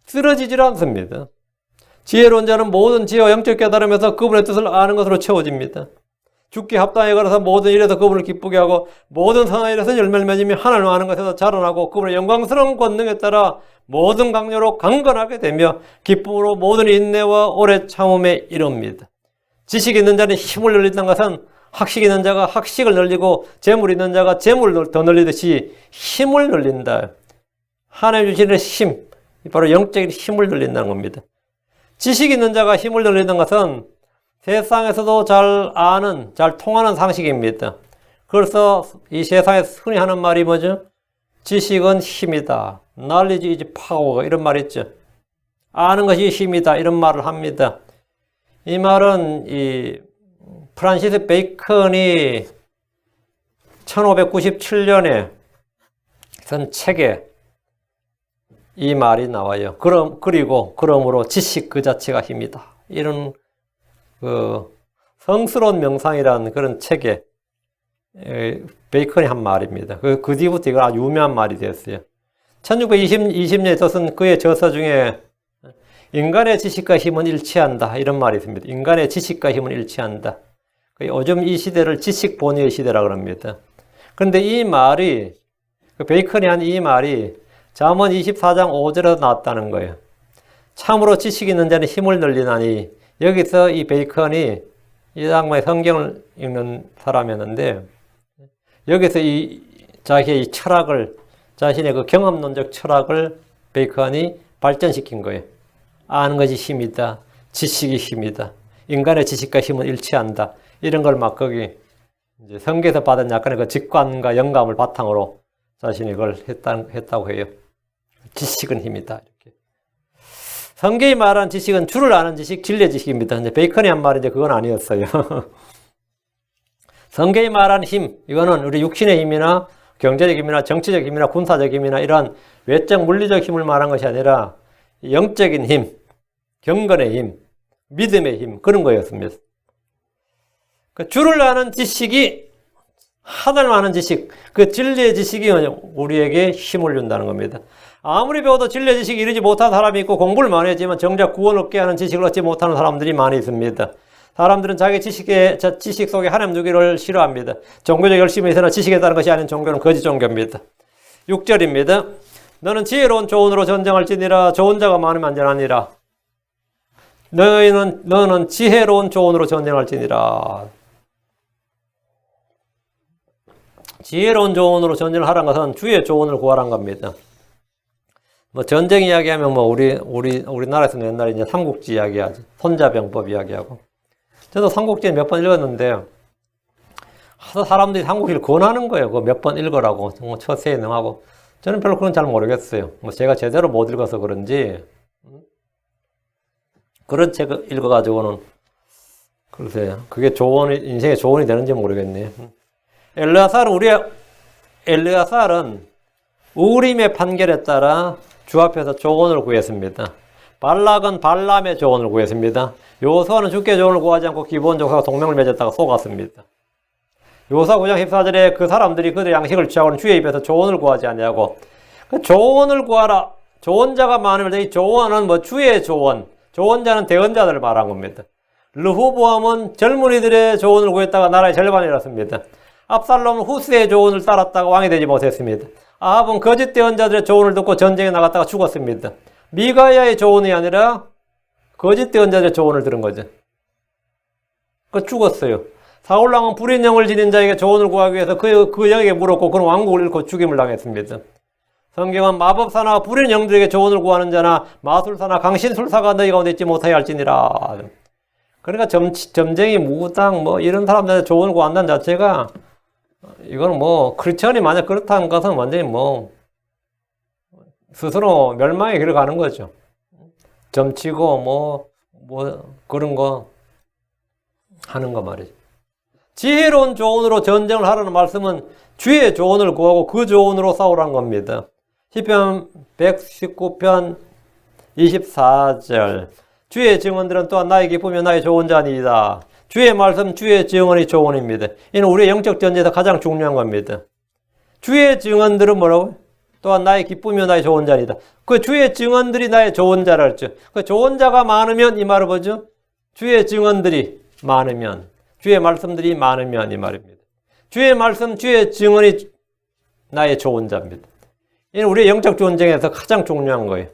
Speaker 1: 쓰러지질 않습니다. 지혜로운 자는 모든 지혜와 영적 깨달음에서 그분의 뜻을 아는 것으로 채워집니다. 죽기 합당에 걸어서 모든 일에서 그분을 기쁘게 하고 모든 선한 일에서 열매를 맺으며 하나님을 아는 것에서 자라나고 그분의 영광스러운 권능에 따라 모든 강요로 강건하게 되며 기쁨으로 모든 인내와 오래 참음에 이릅니다. 지식 있는 자는 힘을 늘린다는 것은 학식 있는 자가 학식을 늘리고 재물 있는 자가 재물을 더 늘리듯이 힘을 늘린다. 하나님 주시는 힘, 바로 영적인 힘을 늘린다는 겁니다. 지식 있는 자가 힘을 늘리는 것은 세상에서도 잘 아는, 잘 통하는 상식입니다. 그래서 이 세상에서 흔히 하는 말이 뭐죠? 지식은 힘이다. Knowledge is power. 이런 말 있죠. 아는 것이 힘이다. 이런 말을 합니다. 이 말은 이 프란시스 베이컨이 1597년에 쓴 책에 이 말이 나와요. 그러므로 지식 그 자체가 힘이다. 이런 성스러운 명상이라는 그런 책에 베이컨이 한 말입니다. 그 뒤부터 이거 아주 유명한 말이 되었어요. 1620년에 썼은 그의 저서 중에 인간의 지식과 힘은 일치한다. 이런 말이 있습니다. 인간의 지식과 힘은 일치한다. 요즘 이 시대를 지식본위의 시대라고 합니다. 그런데 이 말이, 베이컨이 한 이 말이 잠언 24장 5절에서 나왔다는 거예요. 참으로 지식 있는 자는 힘을 늘리나니, 여기서 이 베이컨이 이 양반의 성경을 읽는 사람이었는데, 여기서 자기의 이 철학을, 자신의 그 경험론적 철학을 베이컨이 발전시킨 거예요. 아는 것이 힘이다. 지식이 힘이다. 인간의 지식과 힘은 일치한다. 이런 걸 막 거기 이제 성경에서 받은 약간의 그 직관과 영감을 바탕으로 자신이 그걸 했다고 해요. 지식은 힘이다. 이렇게. 성경이 말한 지식은 주를 아는 지식, 진리의 지식입니다. 이제 베이컨이 한 말인데 그건 아니었어요. 성경이 말한 힘, 이거는 우리 육신의 힘이나 경제적 힘이나 정치적 힘이나 군사적 힘이나 이러한 외적 물리적 힘을 말한 것이 아니라 영적인 힘, 경건의 힘, 믿음의 힘, 그런 거였습니다. 주를 아는 지식이, 하나님 아는 지식, 그 진리의 지식이 우리에게 힘을 준다는 겁니다. 아무리 배워도 진리의 지식이 이르지 못한 사람이 있고 공부를 많이 했지만 정작 구원 얻게 하는 지식을 얻지 못하는 사람들이 많이 있습니다. 사람들은 자기 지식 속에 하나님 두기를 싫어합니다. 종교적 열심이 있으나 지식에 따른 것이 아닌 종교는 거짓 종교입니다. 6절입니다. 너는 지혜로운 조언으로 전쟁할지니라. 좋은 자가 많으면 안전하니라. 너는 지혜로운 조언으로 전쟁할지니라. 지혜로운 조언으로 전쟁을 하라는 것은 주의 조언을 구하라는 겁니다. 뭐 전쟁 이야기하면 뭐 우리나라에서는 옛날에 이제 삼국지 이야기하지. 손자병법 이야기하고. 저도 삼국지 몇 번 읽었는데 사람들이 삼국지를 권하는 거예요. 그거 몇 번 읽으라고. 처세에 능하고. 저는 별로 그건 잘 모르겠어요. 뭐 제가 제대로 못 읽어서 그런지 그런 책을 읽어가지고는 글쎄요. 그게 인생의 조언이 되는지 모르겠네요. 엘르아살은 우림의 판결에 따라 주 앞에서 조언을 구했습니다. 발락은 발람의 조언을 구했습니다. 요수아는 주께 조언을 구하지 않고 기브온족과 동맹을 맺었다가 속았습니다. 요수아 9장 14절에 그 사람들이 그들의 양식을 취하고는 주의 입에서 조언을 구하지 않냐고. 조언을 구하라. 좋은 자가 많으면 이 조언은 뭐 주의 조언. 좋은 자는 대언자들을 말한 겁니다. 르호보암은 젊은이들의 조언을 구했다가 나라의 절반을 잃었습니다. 압살롬은 후스의 조언을 따랐다가 왕이 되지 못했습니다. 아합은 거짓 대언자들의 조언을 듣고 전쟁에 나갔다가 죽었습니다. 미가야의 조언이 아니라 거짓 대언자들의 조언을 들은 거죠. 죽었어요. 사울왕은 불인 영을 지닌 자에게 조언을 구하기 위해서 그 영에게 물었고 그는 왕국을 잃고 죽임을 당했습니다. 성경은 마법사나 불인 영들에게 조언을 구하는 자나 마술사나 강신술사가 너희 가운데 있지 못하게 할지니라. 그러니까 점쟁이, 무당 뭐 이런 사람들한테 조언을 구한다는 자체가 이거는 뭐 크리스천이 만약 그렇다는 것은 완전히 뭐 스스로 멸망의 길을 가는 거죠. 점치고 뭐 뭐 그런 거 하는 거 말이죠. 지혜로운 조언으로 전쟁을 하라는 말씀은 주의 조언을 구하고 그 조언으로 싸우라는 겁니다. 시편 119편 24절 주의 증언들은 또한 나의 기쁨이요 나의 좋은 자니이다. 주의 말씀, 주의 증언이 조언입니다. 이는 우리의 영적 전쟁에서 가장 중요한 겁니다. 주의 증언들은 뭐라고요? 또한 나의 기쁨이요 나의 좋은 자니다. 그 주의 증언들이 나의 좋은 자라 했죠. 그 좋은 자가 많으면 이 말을 뭐죠? 주의 증언들이 많으면, 주의 말씀들이 많으면 이 말입니다. 주의 말씀, 주의 증언이 나의 좋은 자입니다. 이는 우리의 영적 전쟁에서 가장 중요한 거예요.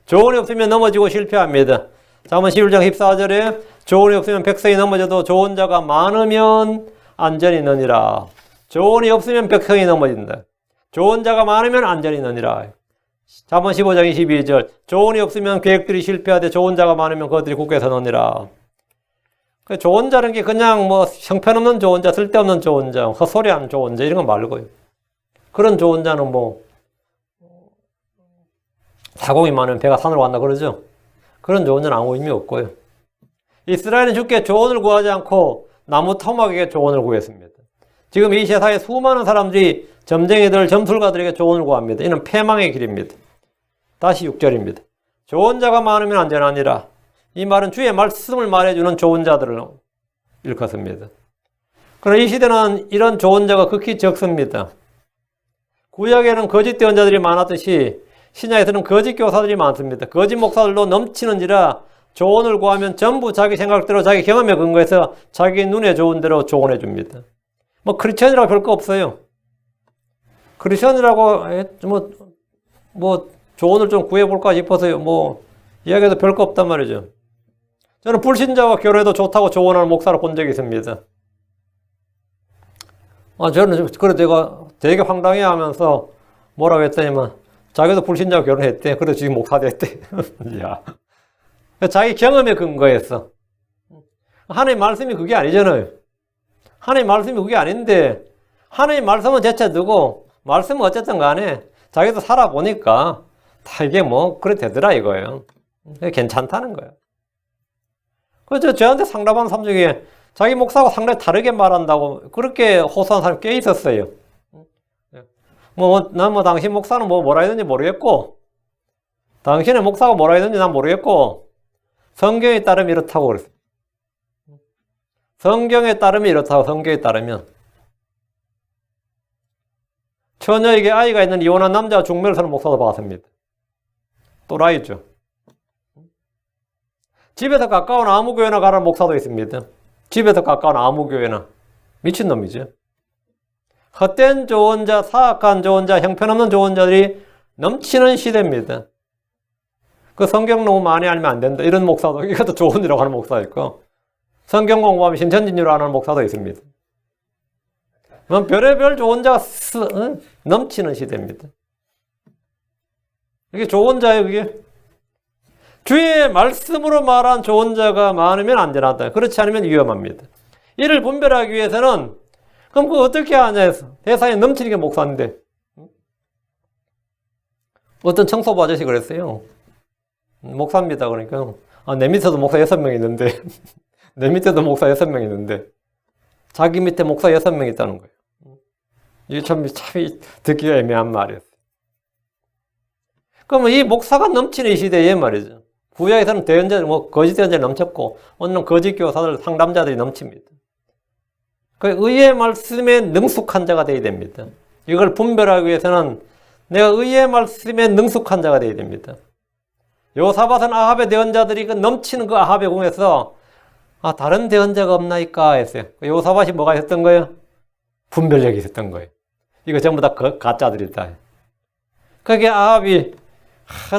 Speaker 1: 조언이 없으면 넘어지고 실패합니다. 잠언 11장 14절에 조언이 없으면 백성이 넘어져도 좋은 자가 많으면 안전이 느니라. 조언이 없으면 백성이 넘어진다. 좋은 자가 많으면 안전이 느니라. 잠언 15장 22절 조언이 없으면 계획들이 실패하되 좋은 자가 많으면 그것들이 굳게 서느니라. 좋은 자는 게 그냥 뭐 형편없는 좋은 자, 쓸데없는 좋은 자, 헛소리하는 좋은 자 이런 거 말고요. 그런 좋은 자는 뭐 사공이 많으면 배가 산으로 간다 그러죠. 그런 좋은 자는 아무 의미 없고요. 이스라엘은 주께 조언을 구하지 않고 나무 토막에게 조언을 구했습니다. 지금 이 세상에 수많은 사람들이 점쟁이들, 점술가들에게 조언을 구합니다. 이는 패망의 길입니다. 다시 6절입니다. 좋은 자가 많으면 안전하니라. 이 말은 주의 말씀을 말해주는 좋은 자들을 일컫습니다. 그러나 이 시대는 이런 좋은 자가 극히 적습니다. 구약에는 거짓 대언자들이 많았듯이 신약에서는 거짓 교사들이 많습니다. 거짓 목사들도 넘치는지라 조언을 구하면 전부 자기 생각대로 자기 경험에 근거해서 자기 눈에 좋은 대로 조언해 줍니다. 뭐 크리스천이라고 별거 없어요. 크리스천이라고 뭐 조언을 좀 구해볼까 싶어서요. 뭐 이야기해도 별거 없단 말이죠. 저는 불신자와 결혼해도 좋다고 조언하는 목사를 본 적이 있습니다. 저는 그래도 제가 되게 황당해하면서 뭐라고 했더니만 자기도 불신자와 결혼했대. 그래서 지금 목사 됐대. 야, 자기 경험에 근거했어. 하나님 말씀이 그게 아니잖아요. 하나님 말씀이 그게 아닌데 하나님 말씀은 제쳐 두고 말씀은 어쨌든 간에 자기도 살아보니까 다 이게 뭐 그래 되더라 이거예요. 괜찮다는 거예요. 그래서 저한테 상담하는 사람 중에 자기 목사하고 상당히 다르게 말한다고 그렇게 호소한 사람이 꽤 있었어요. 난 당신 목사는 뭐라 했는지 모르겠고 당신의 목사가 뭐라 했는지 난 모르겠고 성경에 따르면 이렇다고 그랬어요. 성경에 따르면 이렇다고. 성경에 따르면 처녀에게 아이가 있는 이혼한 남자와 중매를 서는 목사도 봤습니다. 또라이죠. 집에서 가까운 아무교회나 가라는 목사도 있습니다. 집에서 가까운 아무교회나. 미친놈이죠. 헛된 좋은 자, 사악한 좋은 자, 형편없는 좋은 자들이 넘치는 시대입니다. 그 성경 너무 많이 알면 안 된다. 이런 목사도, 이것도 좋은 일이라고 하는 목사 있고, 성경 공부하면 신천지로 하는 목사도 있습니다. 별의별 좋은 자가 넘치는 시대입니다. 이게 좋은 자예요, 그게. 주의 말씀으로 말한 좋은 자가 많으면 안전하다. 그렇지 않으면 위험합니다. 이를 분별하기 위해서는 그럼 그거 어떻게 하냐 해서 세상에 넘치는 게 목사인데 어떤 청소부 아저씨 그랬어요. 목사입니다. 그러니까 내 밑에도 목사 6명 있는데 내 밑에도 목사 6명 있는데 자기 밑에 목사 6명 있다는 거예요. 이게 참 듣기가 애매한 말이었어요. 그러면 이 목사가 넘치는 이 시대에 말이죠. 구약에서는 대언자, 거짓 대언자들이 넘쳤고, 오늘은 거짓 교사들, 상담자들이 넘칩니다. 그 의의 말씀에 능숙한 자가 되어야 됩니다. 이걸 분별하기 위해서는 내가 의의 말씀에 능숙한 자가 되어야 됩니다. 요사밧은 아합의 대언자들이 그 넘치는 그 아합의 궁에서 다른 대언자가 없나이까 했어요. 요사밧이 뭐가 있었던 거예요? 분별력이 있었던 거예요. 이거 전부 다 가짜들이다. 그게 아합이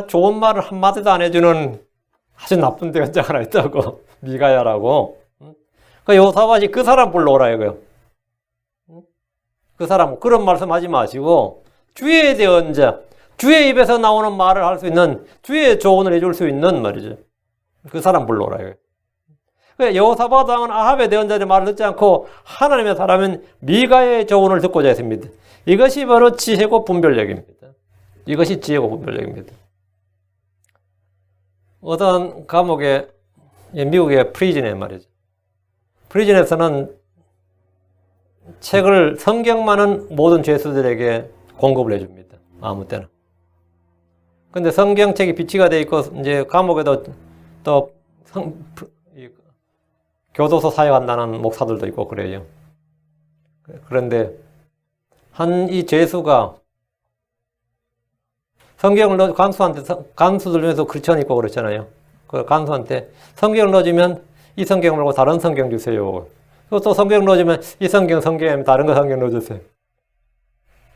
Speaker 1: 좋은 말을 한마디도 안 해주는 아주 나쁜 대언자가 하나 있다고. 미가야라고. 요사밧이 그 사람 불러오라 이거요. 그 사람 그런 말씀 하지 마시고 주의 대언자, 주의 입에서 나오는 말을 할 수 있는, 주의 조언을 해줄 수 있는 말이죠. 그 사람 불러오라 이거요. 여호사밧 왕은 아합의 대언자의 말을 듣지 않고 하나님의 사람은 미가의 조언을 듣고자 했습니다. 이것이 바로 지혜고 분별력입니다. 이것이 지혜고 분별력입니다. 어떤 감옥에 미국의 프리즌에 말이죠. 프리즌에서는 책을, 성경만은 모든 죄수들에게 공급을 해줍니다. 아무 때나. 근데 성경책이 비치가 돼 있고, 이제 감옥에도 또 교도소 사역한다는 목사들도 있고 그래요. 그런데 이 죄수가 성경을 간수들 중에서 크리스천 있고 그렇잖아요. 그 간수한테 성경을 넣어주면 이 성경 말고 다른 성경 주세요. 또 성경 넣어주면 이 성경에 다른 거 성경 넣어주세요.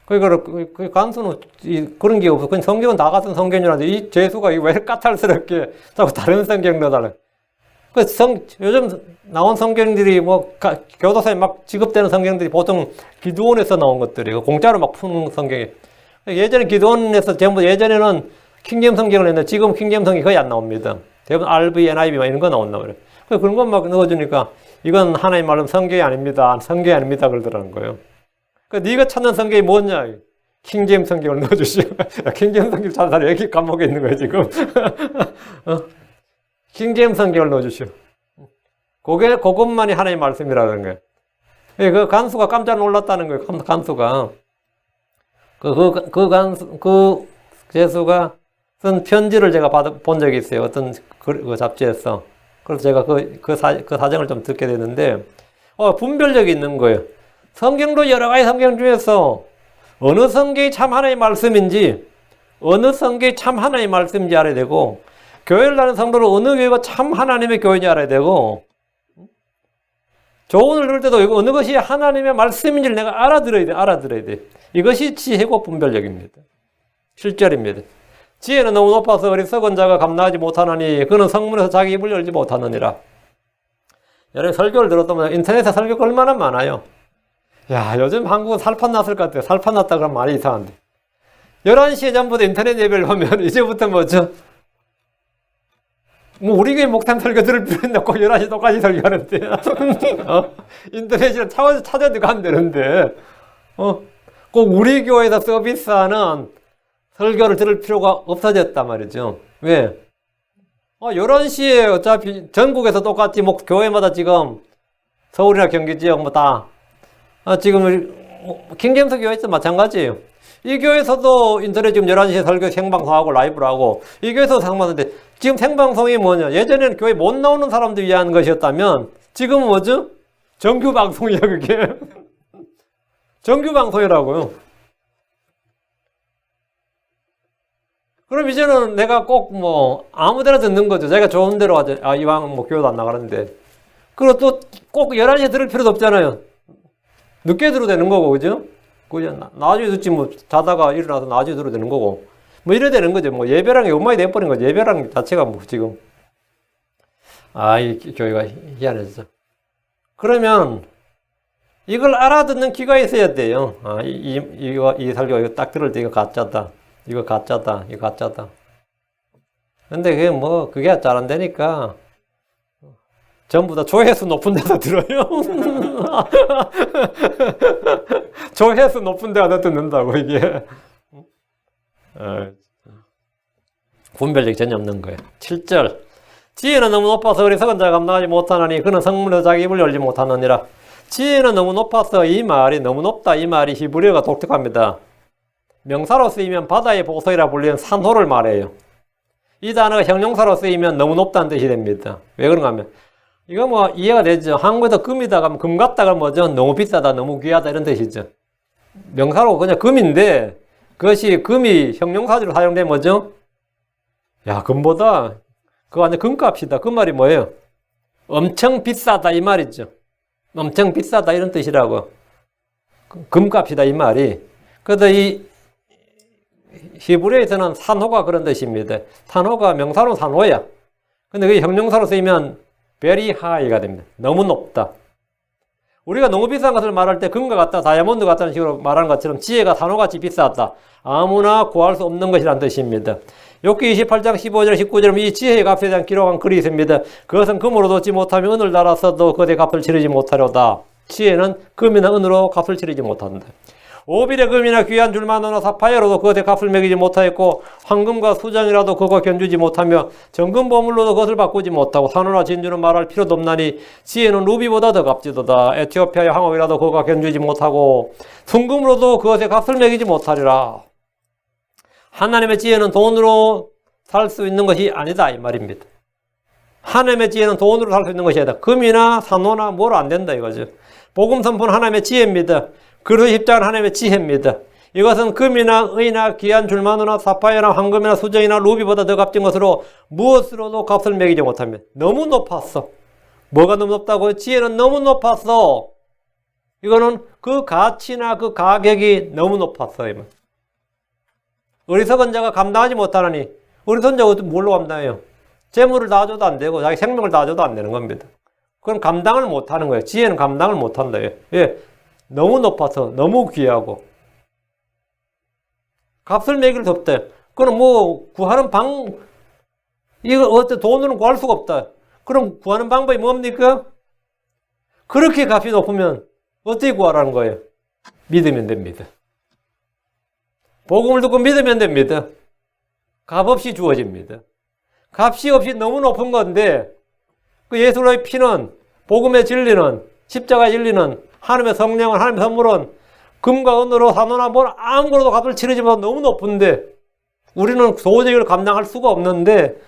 Speaker 1: 그 간수는 그런 게 없어. 그냥 성경은 다 같은 성경이라는데 이 죄수가 왜 까탈스럽게 자꾸 다른 성경 넣어달래. 요즘 나온 성경들이 교도소에 막 지급되는 성경들이 보통 기도원에서 나온 것들이고 공짜로 막 푸는 성경이. 예전에 기도원에서 전부 예전에는 킹제임 성경을 했는데 지금 킹제임 성경이 거의 안 나옵니다. 대부분 RV, NIV 막 이런 거 나온다 그래. 그런 것 막 넣어주니까 이건 하나님 말씀 성경이 아닙니다. 성경이 아닙니다. 그러더라는 거예요. 네가 찾는 성경이 뭐냐? 킹제임 성경을 넣어주시오. 킹제임 성경 찾는 사람이 여기 감옥에 있는 거예요 지금. 킹제임 성경을 넣어주시오. 그것만이 하나님 말씀이라는 거예요. 그 간수가 깜짝 놀랐다는 거예요. 간수가. 그 제수가 쓴 편지를 제가 본 적이 있어요. 어떤 그 잡지에서. 그래서 제가 그 사정을 좀 듣게 되는데, 분별력이 있는 거예요. 성경도 여러 가지 성경 중에서 어느 성경이 참 하나님의 말씀인지, 어느 성경이 참 하나님의 말씀인지 알아야 되고, 교회를 다니는 성도는 어느 교회가 참 하나님의 교회인지 알아야 되고, 조언을 들을 때도 어느 것이 하나님의 말씀인지를 내가 알아들어야 돼. 이것이 지혜고 분별력입니다. 실절입니다. 지혜는 너무 높아서 어리석은 자가 감당하지 못하느니 그는 성문에서 자기 입을 열지 못하느니라. 여러분 설교를 들었다면 인터넷에 설교가 얼마나 많아요. 야, 요즘 한국은 살판 났을 것 같아요. 살판 났다 그러면 말이 이상한데. 11시에 전부터 인터넷 예배를 하면 이제부터 뭐죠? 우리 교회 목탄 설교 들을 필요 있나? 꼭 11시 똑같이 설교하는데. 인터넷이랑 찾아도 가면 되는데. 꼭 우리 교회에서 서비스하는 설교를 들을 필요가 없어졌단 말이죠. 왜? 11시에 어차피 전국에서 똑같이 교회마다 지금 서울이나 경기 지역 지금 킹제임스 교회에서 마찬가지예요. 이 교회에서도 인터넷 지금 11시에 설교 생방송하고 라이브를 하고 이 교회에서도 생방송인데 지금 생방송이 뭐냐? 예전에는 교회 못 나오는 사람들 위한 것이었다면 지금은 뭐죠? 정규 방송이야 그게. 정규 방송이라고요. 그럼 이제는 내가 꼭 아무 데나 듣는 거죠. 자기가 좋은 대로 하죠. 이왕 교회도 안 나가는데. 그리고 또 꼭 11시에 들을 필요도 없잖아요. 늦게 들어도 되는 거고, 그죠? 나중에 듣지 자다가 일어나서 나중에 들어도 되는 거고. 이래 되는 거죠. 예배랑 게 엉망이 돼버린 거죠. 예배랑 자체가 지금. 이 교회가 희한해졌어. 그러면 이걸 알아듣는 귀가 있어야 돼요. 이 설교 이거 딱 들을 때 이거 가짜다. 이거 가짜다. 이거 가짜다. 근데 그게 잘 안 되니까 전부 다 조회수 높은 데서 들어요. 조회수 높은 데가 듣는다고 이게. 분별력이 전혀 없는 거예요. 7절. 지혜는 너무 높아서 어리석은 자가 감당하지 못하나니 그는 성문에서 자기 입을 열지 못하느니라. 지혜는 너무 높아서 이 말이 너무 높다 이 말이 히브리어가 독특합니다. 명사로 쓰이면 바다의 보석이라 불리는 산호를 말해요. 이 단어가 형용사로 쓰이면 너무 높다는 뜻이 됩니다. 왜 그런가 하면 이거 이해가 되죠. 한국에서 금이다 가면 금 같다 그러면 뭐죠? 너무 비싸다 너무 귀하다 이런 뜻이죠. 명사로 그냥 금인데 그것이 금이 형용사로 사용되면 뭐죠? 야, 금보다 그거 완전 금값이다. 그 말이 뭐예요? 엄청 비싸다 이 말이죠. 엄청 비싸다 이런 뜻이라고. 금값이다 이 말이. 그래서 이 히브리어에서는 산호가 그런 뜻입니다. 산호가 명사로 산호야. 근데 그게 형용사로 쓰이면 very high가 됩니다. 너무 높다. 우리가 너무 비싼 것을 말할 때 금과 같다, 다이아몬드 같다는 식으로 말하는 것처럼 지혜가 산호같이 비싸다. 아무나 구할 수 없는 것이라는 뜻입니다. 욥기 28장 15절 19절은 이 지혜의 값에 대한 기록한 글이 있습니다. 그것은 금으로 얻지 못하며 은을 달아서도 그의 값을 치르지 못하려다. 지혜는 금이나 은으로 값을 치르지 못한다. 오빌의 금이나 귀한 줄만으로 사파이어로도 그것의 값을 매기지 못하였고 황금과 수정이라도 그거 견주지 못하며 정금 보물로도 그것을 바꾸지 못하고 산호나 진주는 말할 필요도 없나니 지혜는 루비보다 더 값지도다. 에티오피아의 황옥이라도 그거 견주지 못하고 순금으로도 그것의 값을 매기지 못하리라. 하나님의 지혜는 돈으로 살 수 있는 것이 아니다 이 말입니다. 하나님의 지혜는 돈으로 살 수 있는 것이 아니다. 금이나 산호나 뭐로 안 된다 이거죠. 복음 선포는 하나님의 지혜입니다. 그리스도의 십자가는 하나님의 지혜입니다. 이것은 금이나 의나 귀한 줄만으로나 사파이어나 황금이나 수정이나 루비보다 더 값진 것으로 무엇으로도 값을 매기지 못하며 너무 높았어. 뭐가 너무 높다고요? 지혜는 너무 높았어. 이거는 그 가치나 그 가격이 너무 높았어요. 어리석은 자가 감당하지 못하느니 어리석은 자가 뭘로 감당해요? 재물을 다 줘도 안 되고 자기 생명을 다 줘도 안 되는 겁니다. 그건 감당을 못하는 거예요. 지혜는 감당을 못한다. 예. 너무 높아서 너무 귀하고 값을 매길 수 없다. 그럼 뭐 구하는 이거 어때 돈으로는 구할 수가 없다. 그럼 구하는 방법이 뭡니까? 그렇게 값이 높으면 어떻게 구하라는 거예요? 믿으면 됩니다. 복음을 듣고 믿으면 됩니다. 값 없이 주어집니다. 값이 없이 너무 높은 건데 그 예수의 피는 복음의 진리는 십자가의 진리는 하나님의 성령은 하나님의 선물은 금과 은으로 산호나 뭘 아무거나도 값을 치르지 못하고 너무 높은데 우리는 도저히 이걸 감당할 수가 없는데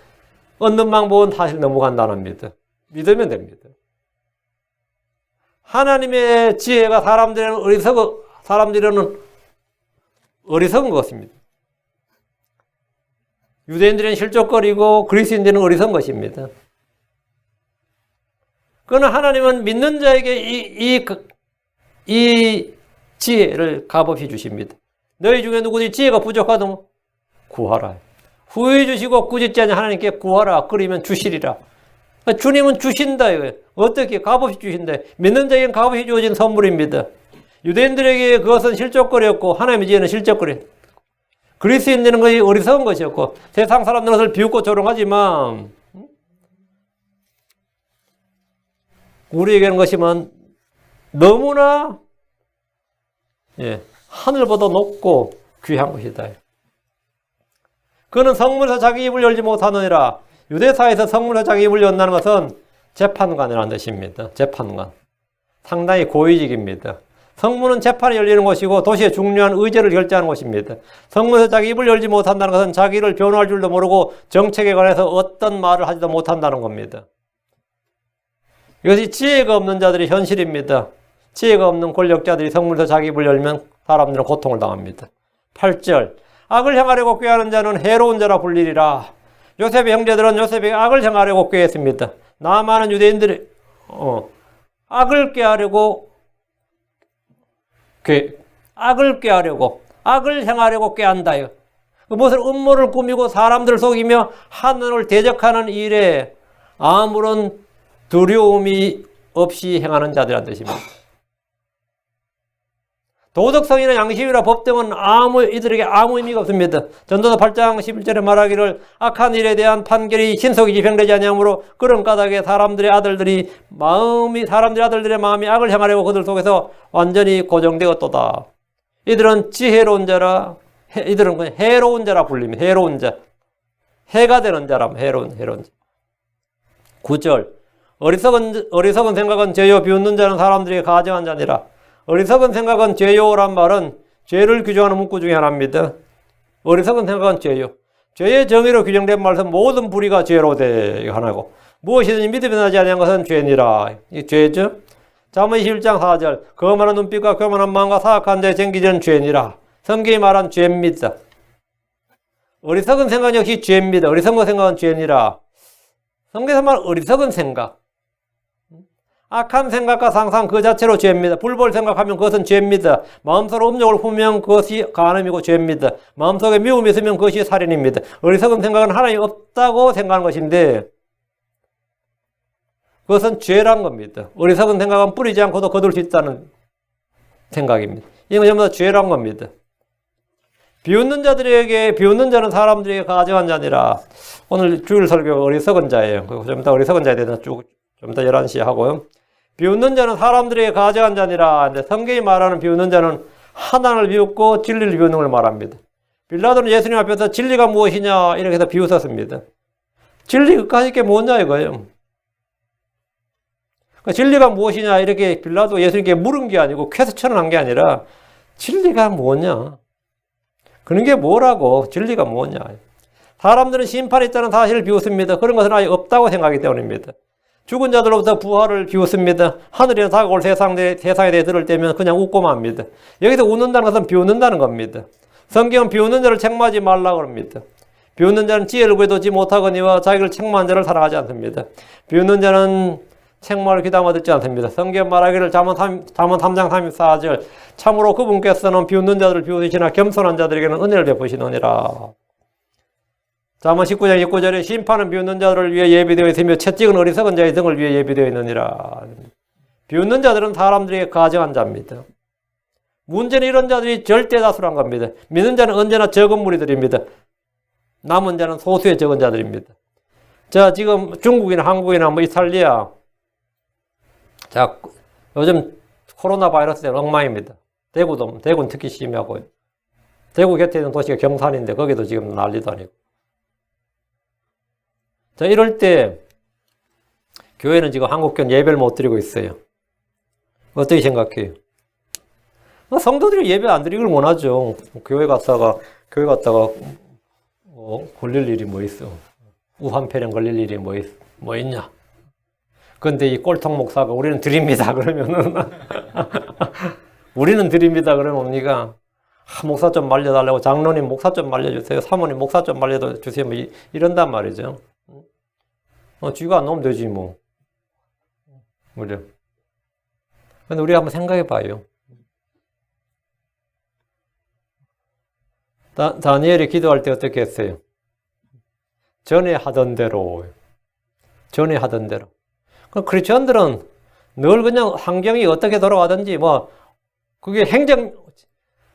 Speaker 1: 얻는 방법은 사실 너무 간단합니다. 믿으면 됩니다. 하나님의 지혜가 사람들에는 어리석은 것입니다. 유대인들은 실족거리고 그리스인들은 어리석은 것입니다. 그러나 하나님은 믿는 자에게 이 지혜를 값없이 주십니다. 너희 중에 누구든지 지혜가 부족하다면 구하라. 후히 주시고 꾸짖지 않는 하나님께 구하라. 그러면 주시리라. 주님은 주신다 이거예요. 어떻게 값없이 주신다. 믿는 자에게는 값없이 주어진 선물입니다. 유대인들에게 그것은 실족거리였고 하나님의 지혜는 실족거리. 그리스인들은 것이 어리석은 것이었고 세상 사람들은 것을 비웃고 조롱하지만 우리에게는 것이면 너무나 하늘보다 높고 귀한 것이다. 그는 성문에서 자기 입을 열지 못하느니라. 유대사에서 성문에서 자기 입을 연다는 것은 재판관이라는 뜻입니다. 재판관. 상당히 고위직입니다. 성문은 재판이 열리는 곳이고 도시의 중요한 의제를 결정하는 곳입니다. 성문에서 자기 입을 열지 못한다는 것은 자기를 변호할 줄도 모르고 정책에 관해서 어떤 말을 하지도 못한다는 겁니다. 이것이 지혜가 없는 자들의 현실입니다. 지혜가 없는 권력자들이 성문에서 자기 입을 열면 사람들은 고통을 당합니다. 8절 악을 행하려고 꾀하는 자는 해로운 자라 불리리라. 요셉의 형제들은 요셉에게 악을 행하려고 꾀했습니다. 남아는 유대인들이 악을 꾀하려고 악을 행하려고 꾀한다요. 무엇을 음모를 꾸미고 사람들을 속이며 하늘을 대적하는 일에 아무런 두려움이 없이 행하는 자들이라는 뜻입니다. 도덕성이나 양심이나 법 등은 이들에게 아무 의미가 없습니다. 전도서 8장 11절에 말하기를 악한 일에 대한 판결이 신속히 집행되지 아니하므로 그런 까닭에 사람들의 아들들의 마음이 악을 향하려고 그들 속에서 완전히 고정되었도다. 이들은 지혜로운 자라, 이들은 해로운 자라 불립니다. 해로운 자. 해가 되는 자라면 해로운 자. 9절 어리석은 생각은 죄요 비웃는 자는 사람들이 가정한 자니라. 어리석은 생각은 죄요란 말은 죄를 규정하는 문구 중에 하나입니다. 어리석은 생각은 죄요. 죄의 정의로 규정된 말은 모든 불의가 죄로 돼 하나고 무엇이든지 믿음이 나지 아니한 것은 죄니라. 이 죄죠. 잠언 21장 4절 거만한 눈빛과 교만한 마음과 사악한 데 쟁기는 죄니라. 성경이 말한 죄입니다. 어리석은 생각 역시 죄입니다. 어리석은 생각은 죄니라. 성경에서 말한 어리석은 생각. 악한 생각과 상상 그 자체로 죄입니다. 불법을 생각하면 그것은 죄입니다. 마음속으로 음욕을 품으면 그것이 간음이고 죄입니다. 마음속에 미움이 있으면 그것이 살인입니다. 어리석은 생각은 하나님이 없다고 생각하는 것인데 그것은 죄란 겁니다. 어리석은 생각은 뿌리지 않고도 거둘 수 있다는 생각입니다. 이건 전부 다 죄란 겁니다. 비웃는 자는 사람들에게 가정한 자니라. 오늘 주일 설교가 어리석은 자예요. 좀 이따 어리석은 자에 대해서 좀 이따 11시에 하고요. 비웃는 자는 사람들에게 가정한 자니라. 근데 성경이 말하는 비웃는 자는 하나님을 비웃고 진리를 비웃는 걸 말합니다. 빌라도는 예수님 앞에서 진리가 무엇이냐 이렇게 해서 비웃었습니다. 진리 그까짓 게 뭐냐 이거예요. 그러니까 진리가 무엇이냐 이렇게 빌라도 예수님께 물은 게 아니고 퀘스천을 한 게 아니라 진리가 뭐냐? 그런 게 뭐라고? 진리가 뭐냐? 사람들은 심판이 있다는 사실을 비웃습니다. 그런 것은 아예 없다고 생각하기 때문입니다. 죽은 자들로부터 부활을 비웃습니다. 하늘에서 다가올 세상에 대해 들을 때면 그냥 웃고만 합니다. 여기서 웃는다는 것은 비웃는다는 겁니다. 성경은 비웃는 자를 책망하지 말라고 합니다. 비웃는 자는 지혜를 구해도지 못하거니와 자기를 책망한 자를 사랑하지 않습니다. 비웃는 자는 책망을 귀담아 듣지 않습니다. 성경 말하기를 잠언 3장 34절 참으로 그분께서는 비웃는 자들을 비웃으시나 겸손한 자들에게는 은혜를 베푸시느니라. 잠언 19장 29절에 심판은 비웃는 자들을 위해 예비되어 있으며 채찍은 어리석은 자의 등을 위해 예비되어 있느니라. 비웃는 자들은 사람들에게 가정한 자입니다. 문제는 이런 자들이 절대 다수란 겁니다. 믿는 자는 언제나 적은 무리들입니다. 남은 자는 소수의 적은 자들입니다. 자, 지금 중국이나 한국이나 뭐 이탈리아, 자, 요즘 코로나 바이러스 때문에 엉망입니다. 대구는 특히 심하고요. 대구 곁에 있는 도시가 경산인데 거기도 지금 난리도 아니고. 자, 이럴 때 교회는 지금 한국교회는 예배를 못 드리고 있어요. 어떻게 생각해요? 성도들이 예배 안 드리길 원하죠. 교회 갔다가 걸릴 일이 뭐 있어? 우한폐렴 걸릴 일이 뭐 있냐? 근데 이 꼴통 목사가 우리는 드립니다 그러면은 우리는 드립니다 그러면 뭡니까? 목사 좀 말려달라고, 장로님 목사 좀 말려주세요, 사모님 목사 좀 말려주세요, 뭐 이런단 말이죠. 쥐가 안 나오면 되지 뭐. 그래. 근데 우리 한번 생각해 봐요. 다니엘이 기도할 때 어떻게 했어요? 전에 하던 대로. 크리스천들은 늘 그냥 환경이 어떻게 돌아가든지 그게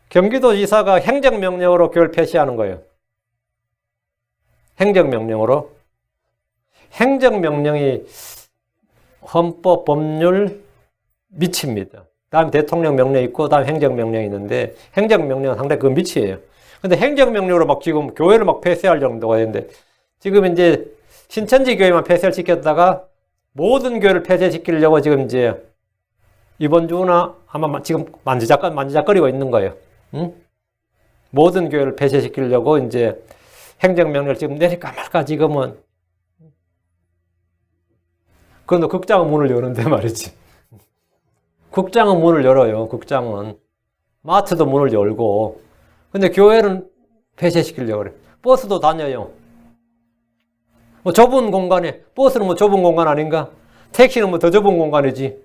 Speaker 1: 경기도지사가 행정명령으로 교회를 폐쇄하는 거예요. 행정명령으로. 행정명령이 헌법, 법률 밑입니다. 다음 대통령 명령이 있고 다음 행정명령이 있는데 행정명령은 상당히 그 밑이에요. 근데 행정명령으로 막 지금 교회를 막 폐쇄할 정도가 되는데 지금 이제 신천지 교회만 폐쇄를 시켰다가 모든 교회를 폐쇄시키려고 지금 이제 이번 주나 아마 지금 만지작거리고 있는 거예요. 응? 모든 교회를 폐쇄시키려고 이제 행정명령을 지금 내릴까 말까 지금은. 그런데 극장은 문을 여는데 말이지. 극장은 문을 열어요. 극장은. 마트도 문을 열고. 근데 교회는 폐쇄시키려고 그래. 버스도 다녀요. 좁은 공간에, 버스는 좁은 공간 아닌가? 택시는 더 좁은 공간이지.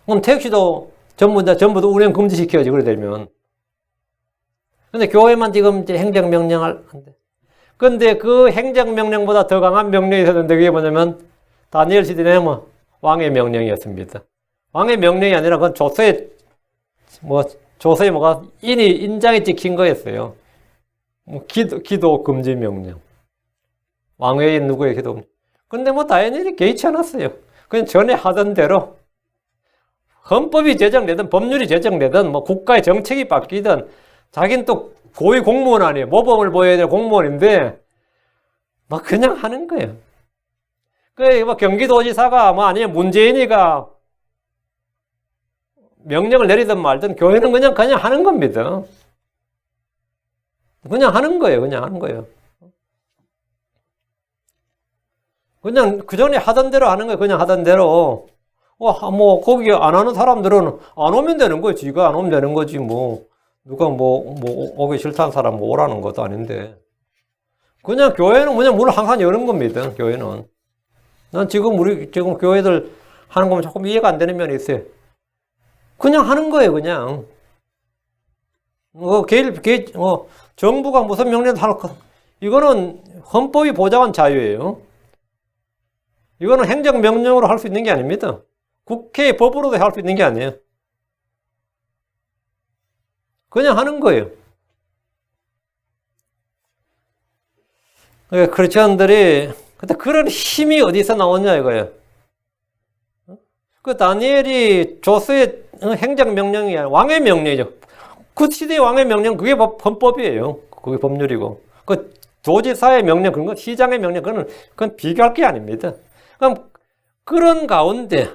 Speaker 1: 그럼 택시도 전부 다 운행 금지시켜야지, 그래 되면. 근데 교회만 지금 이제 행정명령을 한대. 근데 그 행정명령보다 더 강한 명령이 있었는데 그게 뭐냐면 다니엘 시대는 왕의 명령이었습니다. 왕의 명령이 아니라 그건 조서에 인장에 찍힌 거였어요. 기도 금지 명령. 왕외에 누구의 기도. 근데 다니엘이 개의치 않았어요. 그냥 전에 하던 대로 헌법이 제정되든 법률이 제정되든 국가의 정책이 바뀌든 자기는 또 고위 공무원 아니에요. 모범을 보여야 될 공무원인데 그냥 하는 거예요. 경기도지사가 아니면 문재인이가 명령을 내리든 말든 교회는 그냥 하는 겁니다. 그냥 하는 거예요. 그냥 그 전에 하던 대로 하는 거예요. 그냥 하던 대로. 거기 안 하는 사람들은 안 오면 되는 거예요. 지가 안 오면 되는 거지 누가 오기 싫다는 사람 오라는 것도 아닌데. 그냥 교회는 그냥 문을 항상 여는 겁니다. 교회는. 난 지금 지금 교회들 하는 거면 조금 이해가 안 되는 면이 있어요. 그냥 하는 거예요, 그냥. 정부가 무슨 명령을 할 거. 이거는 헌법이 보장한 자유예요. 이거는 행정명령으로 할 수 있는 게 아닙니다. 국회의 법으로도 할 수 있는 게 아니에요. 그냥 하는 거예요. 크리스천들이 근데 그런 힘이 어디서 나오냐 이거예요. 다니엘이 조서에 행정명령이야. 왕의 명령이죠. 그 시대의 왕의 명령, 그게 헌법이에요. 그게 법률이고. 그 도지사의 명령, 그런 건 시장의 명령, 그건 비교할 게 아닙니다. 그럼 그런 가운데,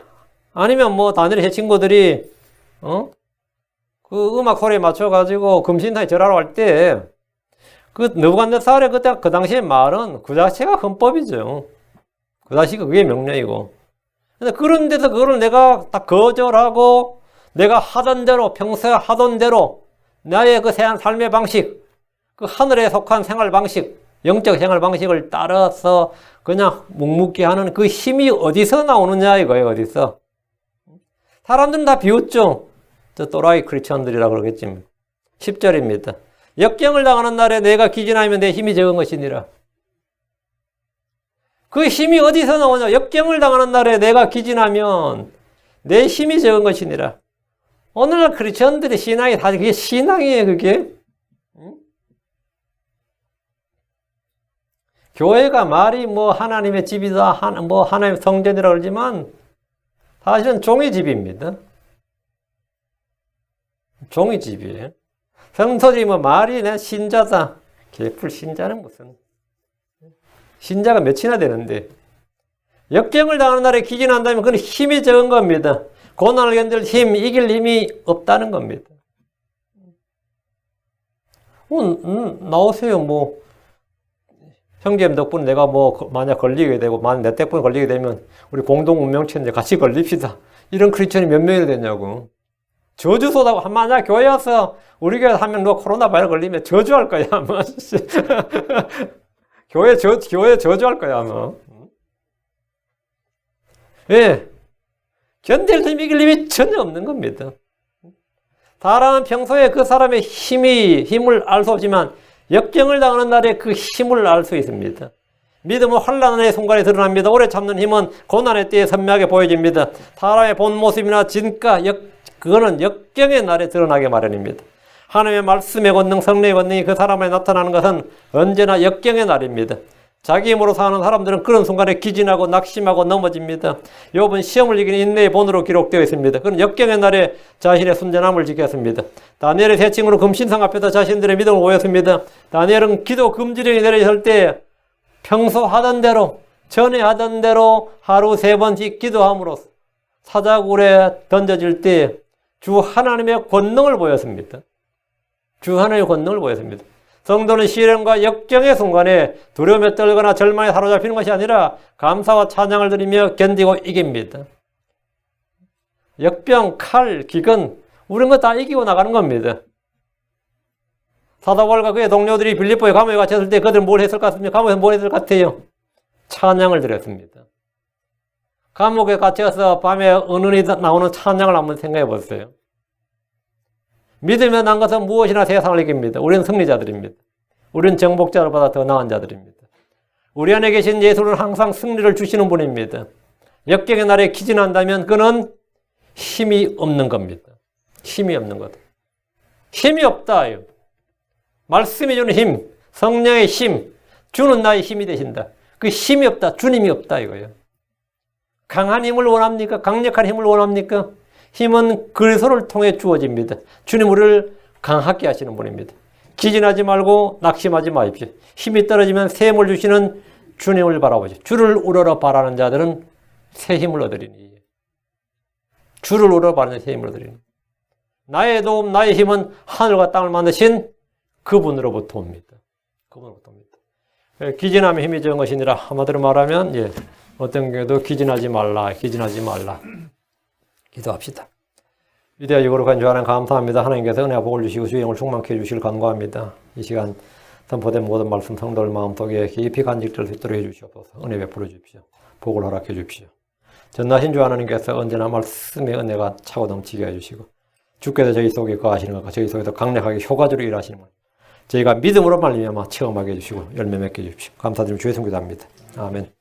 Speaker 1: 아니면 뭐, 다니엘 제 친구들이, 그 음악 소리에 맞춰가지고 금신상에 절하러 갈 때, 그 느부갓네살의 그때 그 당시의 말은 그 자체가 헌법이죠. 그 자체가 그게 명령이고. 근데 그런 데서 그거를 내가 딱 거절하고, 내가 하던 대로, 평소에 하던 대로, 나의 그 삶의 방식, 그 하늘에 속한 생활 방식, 영적 생활 방식을 따라서 그냥 묵묵히 하는 그 힘이 어디서 나오느냐 이거예요, 어디서. 사람들은 다 비웃죠. 저 또라이 크리스천들이라 그러겠지. 10절입니다. 역경을 당하는 날에 내가 기진하면 내 힘이 적은 것이니라. 그 힘이 어디서 나오냐? 역경을 당하는 날에 내가 기진하면 내 힘이 적은 것이니라. 오늘날 크리스천들의 신앙이 다 그게 신앙이에요, 그게. 교회가 말이 뭐 하나님의 집이다, 뭐 하나님의 성전이라고 그러지만 사실은 종의 집입니다. 종의 집이에요. 성도들이 뭐 말이 내 신자다. 개풀 신자는 무슨. 신자가 몇이나 되는데. 역경을 당하는 날에 기진한다면 그건 힘이 적은 겁니다. 고난을 견딜 힘, 이길 힘이 없다는 겁니다. 나오세요, 뭐. 형제님 덕분에 내가 뭐, 만약 걸리게 되고, 만약 내 덕분에 걸리게 되면, 우리 공동 운명체인데 같이 걸립시다. 이런 크리스천이 몇 명이나 되냐고. 저주 쏟아고, 만약 교회 와서, 우리 교회 하면 너 코로나 바이러스 걸리면 저주할 거야, 아마. 교회 저주할 거야, 아마. 왜? 견딜 힘, 이길 힘이 전혀 없는 겁니다. 사람은 평소에 그 사람의 힘을 알 수 없지만, 역경을 당하는 날에 그 힘을 알 수 있습니다. 믿음은 환난의 순간에 드러납니다. 오래 참는 힘은 고난의 때에 선명하게 보여집니다. 사람의 본 모습이나 진가, 그거는 역경의 날에 드러나게 마련입니다. 하나님의 말씀의 권능, 성령의 권능이 그 사람에 나타나는 것은 언제나 역경의 날입니다. 자기 힘으로 사는 사람들은 그런 순간에 기진하고 낙심하고 넘어집니다. 욥은 시험을 이기는 인내의 본으로 기록되어 있습니다. 그는 역경의 날에 자신의 순전함을 지켰습니다. 다니엘의 세 친구는 금신상 앞에서 자신들의 믿음을 보였습니다. 다니엘은 기도 금지령이 내려졌을 때 평소 하던 대로, 전에 하던 대로 하루 3번씩 기도함으로 사자굴에 던져질 때 주 하나님의 권능을 보였습니다. 주 하나님의 권능을 보였습니다. 성도는 시련과 역경의 순간에 두려움에 떨거나 절망에 사로잡히는 것이 아니라 감사와 찬양을 드리며 견디고 이깁니다. 역병, 칼, 기근, 우리는 거 다 이기고 나가는 겁니다. 사도 바울과 그의 동료들이 빌립보에 감옥에 갇혔을 때 그들은 뭘 했을 것 같습니까? 감옥에서 뭘 했을 것 같아요? 찬양을 드렸습니다. 감옥에 갇혀서 밤에 은은히 나오는 찬양을 한번 생각해 보세요. 믿으며 난 것은 무엇이나 세상을 이깁니다. 우리는 승리자들입니다. 우리는 정복자로보다 더 나은 자들입니다. 우리 안에 계신 예수는 항상 승리를 주시는 분입니다. 역경의 날에 기진한다면 그는 힘이 없는 겁니다. 힘이 없는 것. 힘이 없다. 말씀이 주는 힘, 성령의 힘, 주는 나의 힘이 되신다. 그 힘이 없다. 주님이 없다 이거예요. 강한 힘을 원합니까? 강력한 힘을 원합니까? 힘은 그리스도를 통해 주어집니다. 주님 우리를 강하게 하시는 분입니다. 기진하지 말고 낙심하지 마십시오. 힘이 떨어지면 새 힘을 주시는 주님을 바라보죠. 주를 우러러 바라는 자들은 새 힘을 얻으리니. 주를 우러러 바라는 새 힘을 얻으리니. 나의 도움, 나의 힘은 하늘과 땅을 만드신 그분으로부터 옵니다. 그분으로부터 옵니다. 기진하면 힘이 적은 것이니라. 한마디로 말하면 어떤 경우도 기진하지 말라. 기도합시다. 위대하시고 거룩한 주 하나님 감사합니다. 하나님께서 은혜와 복을 주시고 주의 영을 충만케 해주시길 간구합니다. 이 시간 선포된 모든 말씀 성도들 마음속에 깊이 간직될 수 있도록 해주시옵소서. 은혜 베풀어 주십시오. 복을 허락해 주십시오. 전나신 주 하나님께서 언제나 말씀의 은혜가 차고 넘치게 해주시고 주께서 저희 속에 거하시는 것과 저희 속에서 강력하게 효과적으로 일하시는 것 저희가 믿음으로 말미암아 체험하게 해주시고 열매 맺게 해주십시오. 감사드리며 주의 성기도합니다. 아멘.